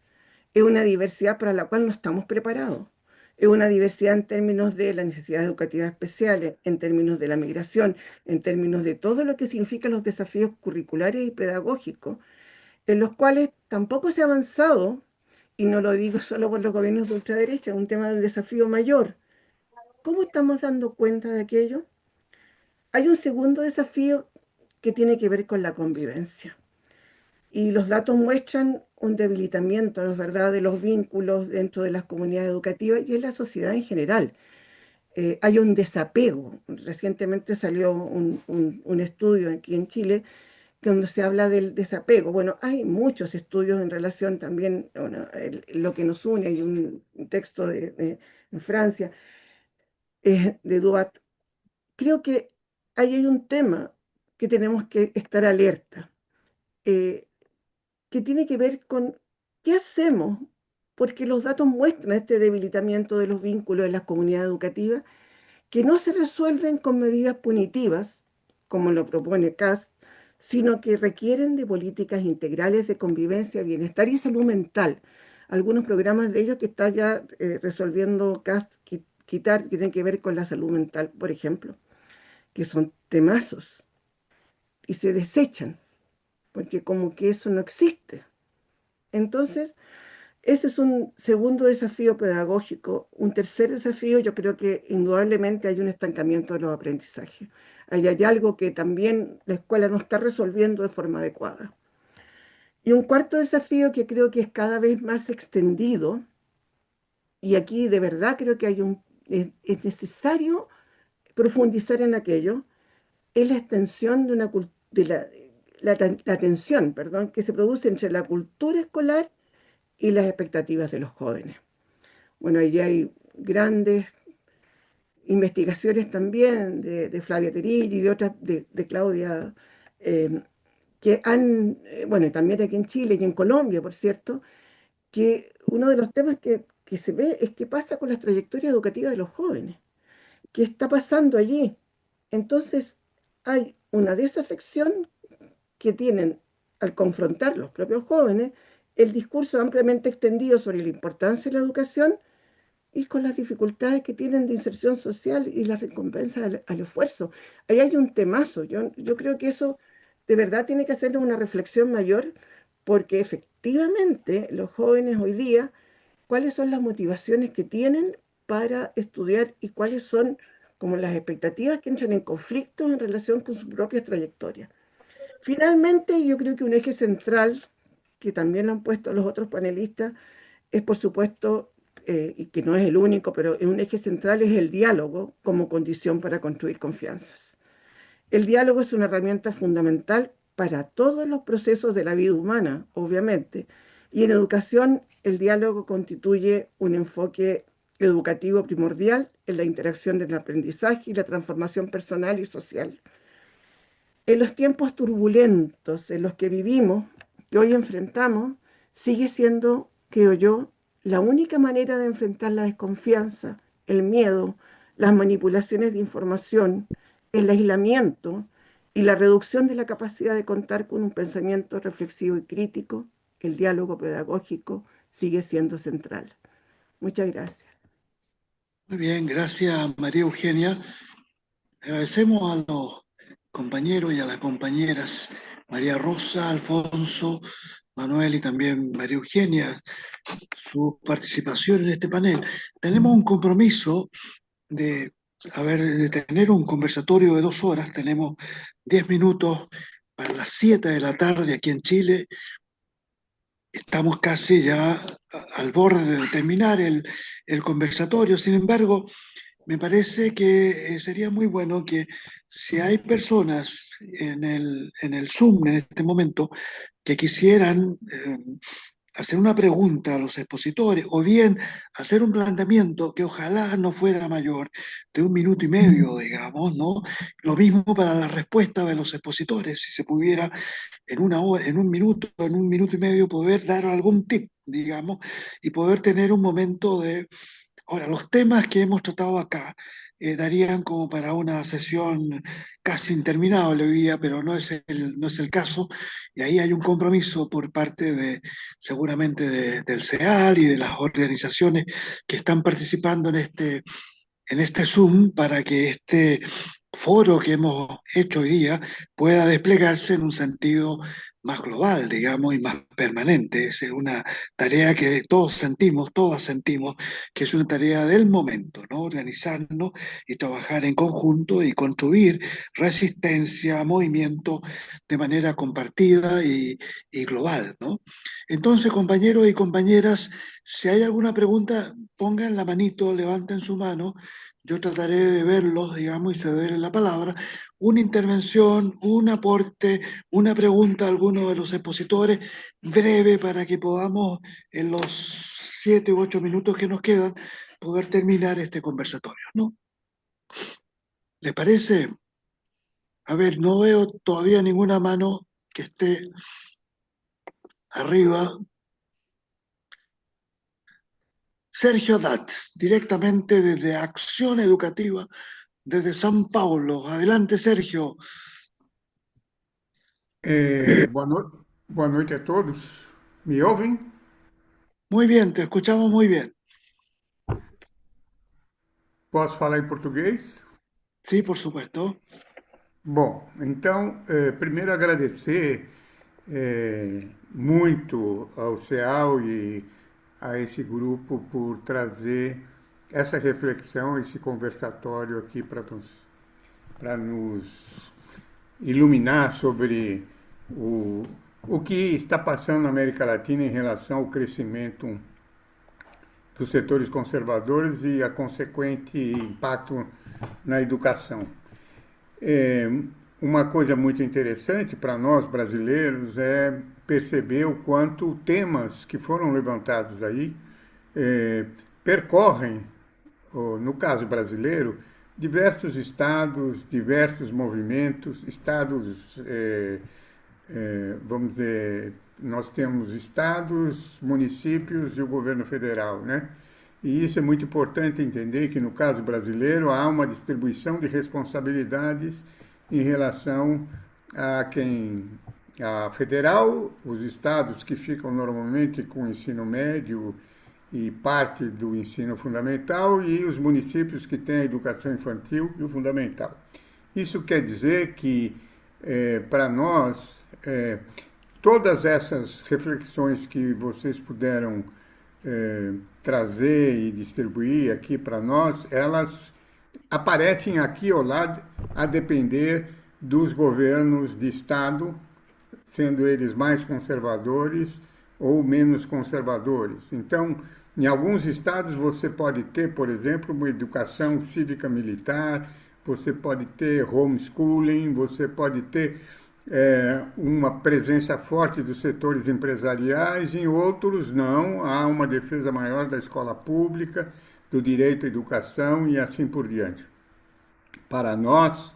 Es una diversidad para la cual no estamos preparados. Es una diversidad en términos de las necesidades educativas especiales, en términos de la migración, en términos de todo lo que significan los desafíos curriculares y pedagógicos, en los cuales tampoco se ha avanzado, y no lo digo solo por los gobiernos de ultraderecha, es un tema de desafío mayor. ¿Cómo estamos dando cuenta de aquello? Hay un segundo desafío que tiene que ver con la convivencia. Y los datos muestran un debilitamiento, ¿no es verdad?, de los vínculos dentro de las comunidades educativas y en la sociedad en general. Hay un desapego. Recientemente salió un estudio aquí en Chile donde se habla del desapego. Bueno, hay muchos estudios en relación también, bueno, lo que nos une, hay un texto en Francia, de Dubat. Creo que ahí hay un tema que tenemos que estar alerta. Eh, que tiene que ver con qué hacemos, porque los datos muestran este debilitamiento de los vínculos en las comunidades educativas, que no se resuelven con medidas punitivas, como lo propone CAST, sino que requieren de políticas integrales de convivencia, bienestar y salud mental. Algunos programas de ellos que está ya resolviendo CAST quitar, que tienen que ver con la salud mental, por ejemplo, que son temazos y se desechan, porque como que eso no existe. Entonces, ese es un segundo desafío pedagógico. Un tercer desafío, yo creo que indudablemente hay un estancamiento de los aprendizajes. Ahí hay algo que también la escuela no está resolviendo de forma adecuada. Y un cuarto desafío que creo que es cada vez más extendido, y aquí de verdad creo que es necesario profundizar en aquello, es la extensión de la tensión, perdón, que se produce entre la cultura escolar y las expectativas de los jóvenes. Bueno, ahí hay grandes investigaciones también de Flavia Terilli y de otras, de Claudia, que han, bueno, y también aquí en Chile y en Colombia, por cierto, que uno de los temas que se ve es qué pasa con las trayectorias educativas de los jóvenes, qué está pasando allí. Entonces, hay una desafección que tienen al confrontar los propios jóvenes el discurso ampliamente extendido sobre la importancia de la educación y con las dificultades que tienen de inserción social y la recompensa al esfuerzo. Ahí hay un temazo. Yo creo que eso de verdad tiene que hacer una reflexión mayor, porque efectivamente los jóvenes hoy día, cuáles son las motivaciones que tienen para estudiar y cuáles son como las expectativas que entran en conflicto en relación con su propia trayectoria. Finalmente, yo creo que un eje central, que también lo han puesto los otros panelistas, es por supuesto, y que no es el único, pero un eje central es el diálogo como condición para construir confianzas. El diálogo es una herramienta fundamental para todos los procesos de la vida humana, obviamente, y en educación el diálogo constituye un enfoque educativo primordial en la interacción del aprendizaje y la transformación personal y social. En los tiempos turbulentos en los que vivimos, que hoy enfrentamos, sigue siendo, creo yo, la única manera de enfrentar la desconfianza, el miedo, las manipulaciones de información, el aislamiento y la reducción de la capacidad de contar con un pensamiento reflexivo y crítico. El diálogo pedagógico sigue siendo central. Muchas gracias. Muy bien, gracias María Eugenia. Agradecemos a los compañeros y a las compañeras María Rosa, Alfonso, Manuel y también María Eugenia, su participación en este panel. Tenemos un compromiso de, de tener un conversatorio de 2 horas. Tenemos 10 minutos para las 7 de la tarde aquí en Chile. Estamos casi ya al borde de terminar el conversatorio. Sin embargo, me parece que sería muy bueno que si hay personas en el Zoom en este momento que quisieran hacer una pregunta a los expositores o bien hacer un planteamiento que ojalá no fuera mayor de 1 minuto y medio, digamos, ¿no? Lo mismo para la respuesta de los expositores, si se pudiera en 1 hora, en 1 minuto y medio poder dar algún tip, digamos, y poder tener un momento de... Ahora, los temas que hemos tratado acá darían como para una sesión casi interminable hoy día, pero no es el caso, y ahí hay un compromiso por parte de, seguramente del CEAL y de las organizaciones que están participando en este Zoom para que este foro que hemos hecho hoy día pueda desplegarse en un sentido más global, digamos, y más permanente. Es una tarea que todos sentimos, todas sentimos, que es una tarea del momento, ¿no? Organizarnos y trabajar en conjunto y construir resistencia, movimiento de manera compartida y global, ¿no? Entonces, compañeros y compañeras, si hay alguna pregunta, pongan la manito, levanten su mano. Yo trataré de verlos, digamos, y cederles la palabra. Una intervención, un aporte, una pregunta a alguno de los expositores, breve, para que podamos, en los 7 u 8 minutos que nos quedan, poder terminar este conversatorio, ¿no? ¿Les parece? A ver, no veo todavía ninguna mano que esté arriba. Sergio Datz, directamente desde Acción Educativa, desde São Paulo. Adelante, Sergio. Boa noite a todos. Me ouvem? Muy bien, te escuchamos muy bien. Posso falar em português? Sí, por supuesto. Bom, então, primeiro agradecer muito ao CEAL e a esse grupo por trazer essa reflexão, esse conversatório aqui para nos iluminar sobre o que está passando na América Latina em relação ao crescimento dos setores conservadores e a consequente impacto na educação. Uma coisa muito interessante para nós brasileiros é perceber o quanto temas que foram levantados aí percorrem, no caso brasileiro, diversos estados, diversos movimentos, estados, vamos dizer, nós temos estados, municípios e o governo federal, né? E isso é muito importante entender que, no caso brasileiro, há uma distribuição de responsabilidades em relação a a federal, os estados que ficam normalmente com o ensino médio e parte do ensino fundamental, e os municípios que têm a educação infantil e o fundamental. Isso quer dizer que, para nós, todas essas reflexões que vocês puderam trazer e distribuir aqui para nós, elas aparecem aqui ou lá a depender dos governos de Estado, sendo eles mais conservadores ou menos conservadores. Então, em alguns estados você pode ter, por exemplo, uma educação cívica militar, você pode ter homeschooling, você pode ter uma presença forte dos setores empresariais, em outros não, há uma defesa maior da escola pública, do direito à educação e assim por diante. Para nós,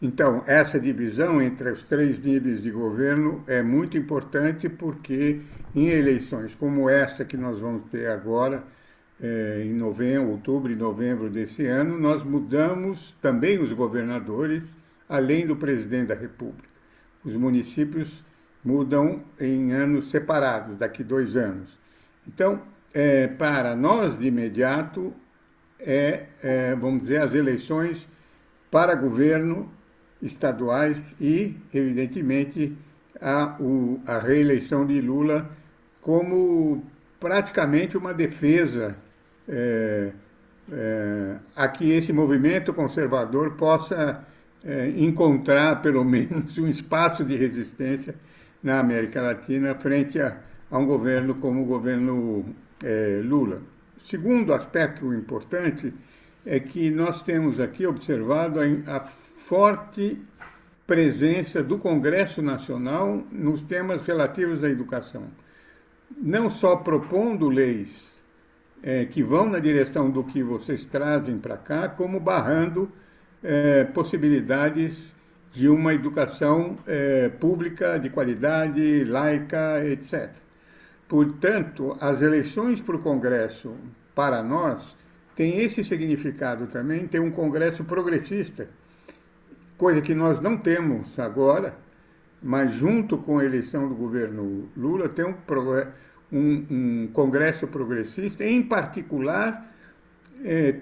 então, essa divisão entre os três níveis de governo é muito importante porque em eleições como essa que nós vamos ter agora, em novembro, outubro e novembro desse ano, nós mudamos também os governadores, além do presidente da República. Os municípios mudam em anos separados, daqui 2 anos. Então, para nós, de imediato, vamos dizer, as eleições para governo estaduais e, evidentemente, a reeleição de Lula como praticamente uma defesa a que esse movimento conservador possa encontrar, pelo menos, um espaço de resistência na América Latina frente a um governo como o governo Lula. O segundo aspecto importante é que nós temos aqui observado a forte presença do Congresso Nacional nos temas relativos à educação. Não só propondo leis que vão na direção do que vocês trazem para cá, como barrando possibilidades de uma educação pública de qualidade, laica, etc. Portanto, as eleições para o Congresso, para nós, tem esse significado também, tem um Congresso progressista, coisa que nós não temos agora, mas junto com a eleição do governo Lula, tem um Congresso progressista, em particular,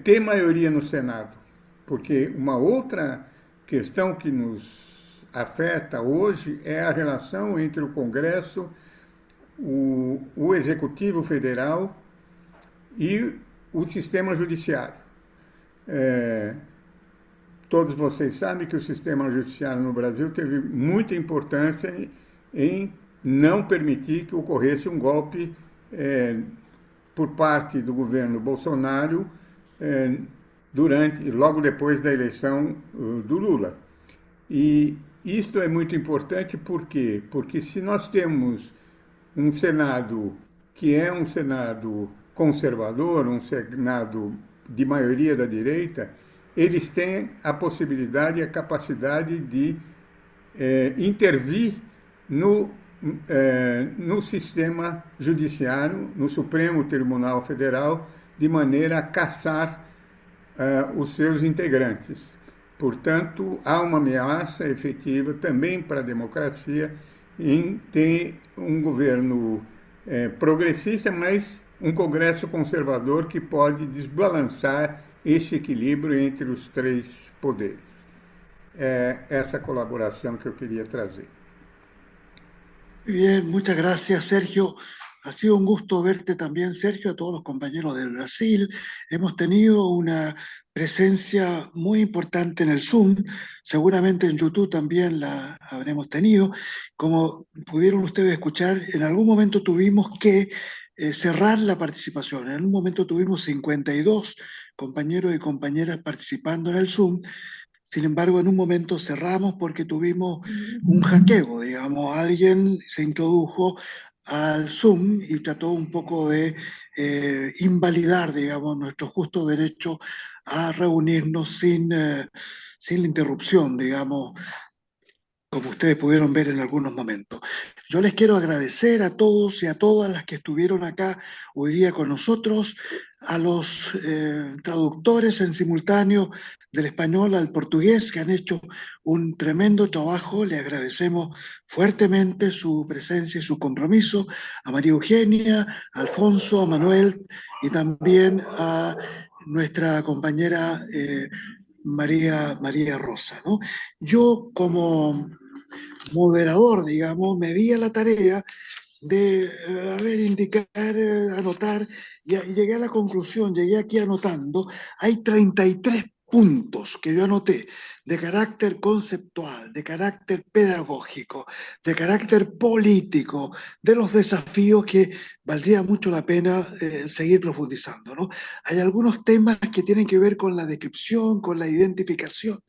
ter maioria no Senado. Porque uma outra questão que nos afeta hoje é a relação entre o Congresso, o Executivo Federal e o sistema judiciário. Todos vocês sabem que o sistema judiciário no Brasil teve muita importância em não permitir que ocorresse um golpe por parte do governo Bolsonaro logo depois da eleição do Lula. E isto é muito importante por quê? Porque se nós temos um Senado que é um Senado conservador, um Senado de maioria da direita, eles têm a possibilidade e a capacidade de intervir no sistema judiciário, no Supremo Tribunal Federal, de maneira a caçar os seus integrantes. Portanto, há uma ameaça efetiva também para a democracia em ter um governo progressista, mas um Congresso conservador que pode desbalançar esse equilíbrio entre os três poderes. É essa colaboração que eu queria trazer. Bien, muchas gracias, Sergio. Ha sido un gusto verte también, Sergio, a todos los compañeros del Brasil. Hemos tenido una presencia muy importante en el Zoom, seguramente en YouTube también la habremos tenido. Como pudieron ustedes escuchar, en algún momento tuvimos que cerrar la participación. En un momento tuvimos 52 compañeros y compañeras participando en el Zoom. Sin embargo, en un momento cerramos porque tuvimos un hackeo, digamos, alguien se introdujo al Zoom y trató un poco de invalidar, digamos, nuestro justo derecho a reunirnos sin la interrupción, digamos, como ustedes pudieron ver en algunos momentos. Yo les quiero agradecer a todos y a todas las que estuvieron acá hoy día con nosotros, a los traductores en simultáneo del español al portugués que han hecho un tremendo trabajo. Le agradecemos fuertemente su presencia y su compromiso, a María Eugenia, a Alfonso, a Manuel y también a nuestra compañera María Rosa, ¿no? Yo como moderador, digamos, me di a la tarea de, indicar, anotar, y llegué a la conclusión, llegué aquí anotando, hay 33 puntos que yo anoté de carácter conceptual, de carácter pedagógico, de carácter político, de los desafíos que valdría mucho la pena seguir profundizando, ¿no? Hay algunos temas que tienen que ver con la descripción, con la identificación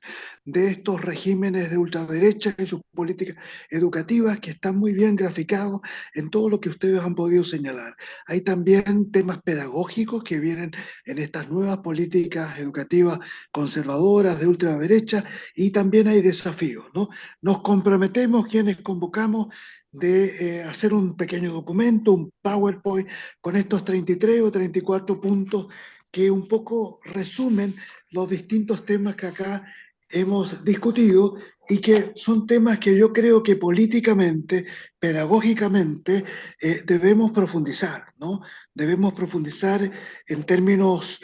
de estos regímenes de ultraderecha y sus políticas educativas que están muy bien graficados en todo lo que ustedes han podido señalar. Hay también temas pedagógicos que vienen en estas nuevas políticas educativas conservadoras de ultraderecha y también hay desafíos, ¿no? Nos comprometemos quienes convocamos de hacer un pequeño documento, un PowerPoint con estos 33 o 34 puntos que un poco resumen los distintos temas que acá hemos discutido y que son temas que yo creo que políticamente, pedagógicamente, debemos profundizar, ¿no? Debemos profundizar en términos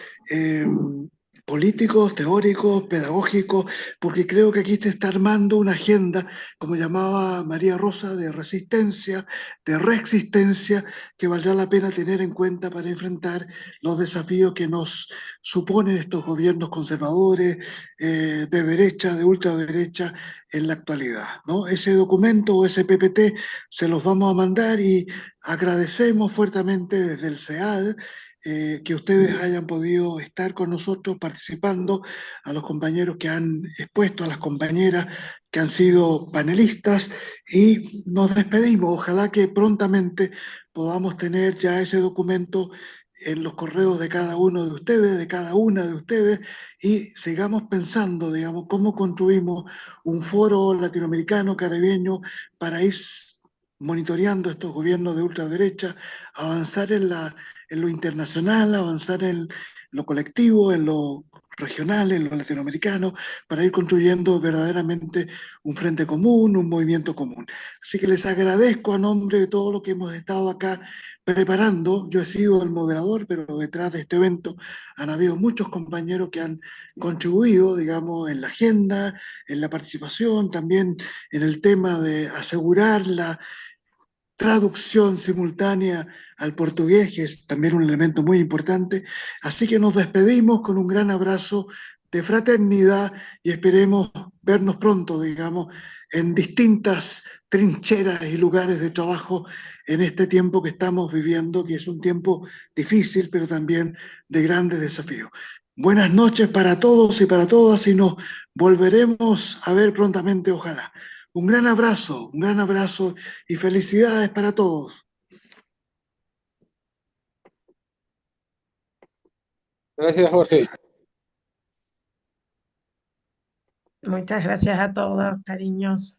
políticos, teóricos, pedagógicos, porque creo que aquí se está armando una agenda, como llamaba María Rosa, de resistencia, de reexistencia, que valdrá la pena tener en cuenta para enfrentar los desafíos que nos suponen estos gobiernos conservadores, de derecha, de ultraderecha, en la actualidad, ¿no? Ese documento o ese PPT se los vamos a mandar y agradecemos fuertemente desde el SEAD que ustedes hayan podido estar con nosotros participando, a los compañeros que han expuesto, a las compañeras que han sido panelistas y nos despedimos. Ojalá que prontamente podamos tener ya ese documento en los correos de cada uno de ustedes, de cada una de ustedes, y sigamos pensando, digamos, cómo construimos un foro latinoamericano, caribeño, para ir monitoreando estos gobiernos de ultraderecha, avanzar en lo internacional, avanzar en lo colectivo, en lo regional, en lo latinoamericano, para ir construyendo verdaderamente un frente común, un movimiento común. Así que les agradezco a nombre de todo lo que hemos estado acá preparando. Yo he sido el moderador, pero detrás de este evento han habido muchos compañeros que han contribuido, digamos, en la agenda, en la participación, también en el tema de asegurar la traducción simultánea al portugués, que es también un elemento muy importante. Así que nos despedimos con un gran abrazo de fraternidad y esperemos vernos pronto, digamos, en distintas trincheras y lugares de trabajo en este tiempo que estamos viviendo, que es un tiempo difícil, pero también de grandes desafíos. Buenas noches para todos y para todas y nos volveremos a ver prontamente, ojalá. Un gran abrazo y felicidades para todos. Gracias, Jorge. Muchas gracias a todos, cariños.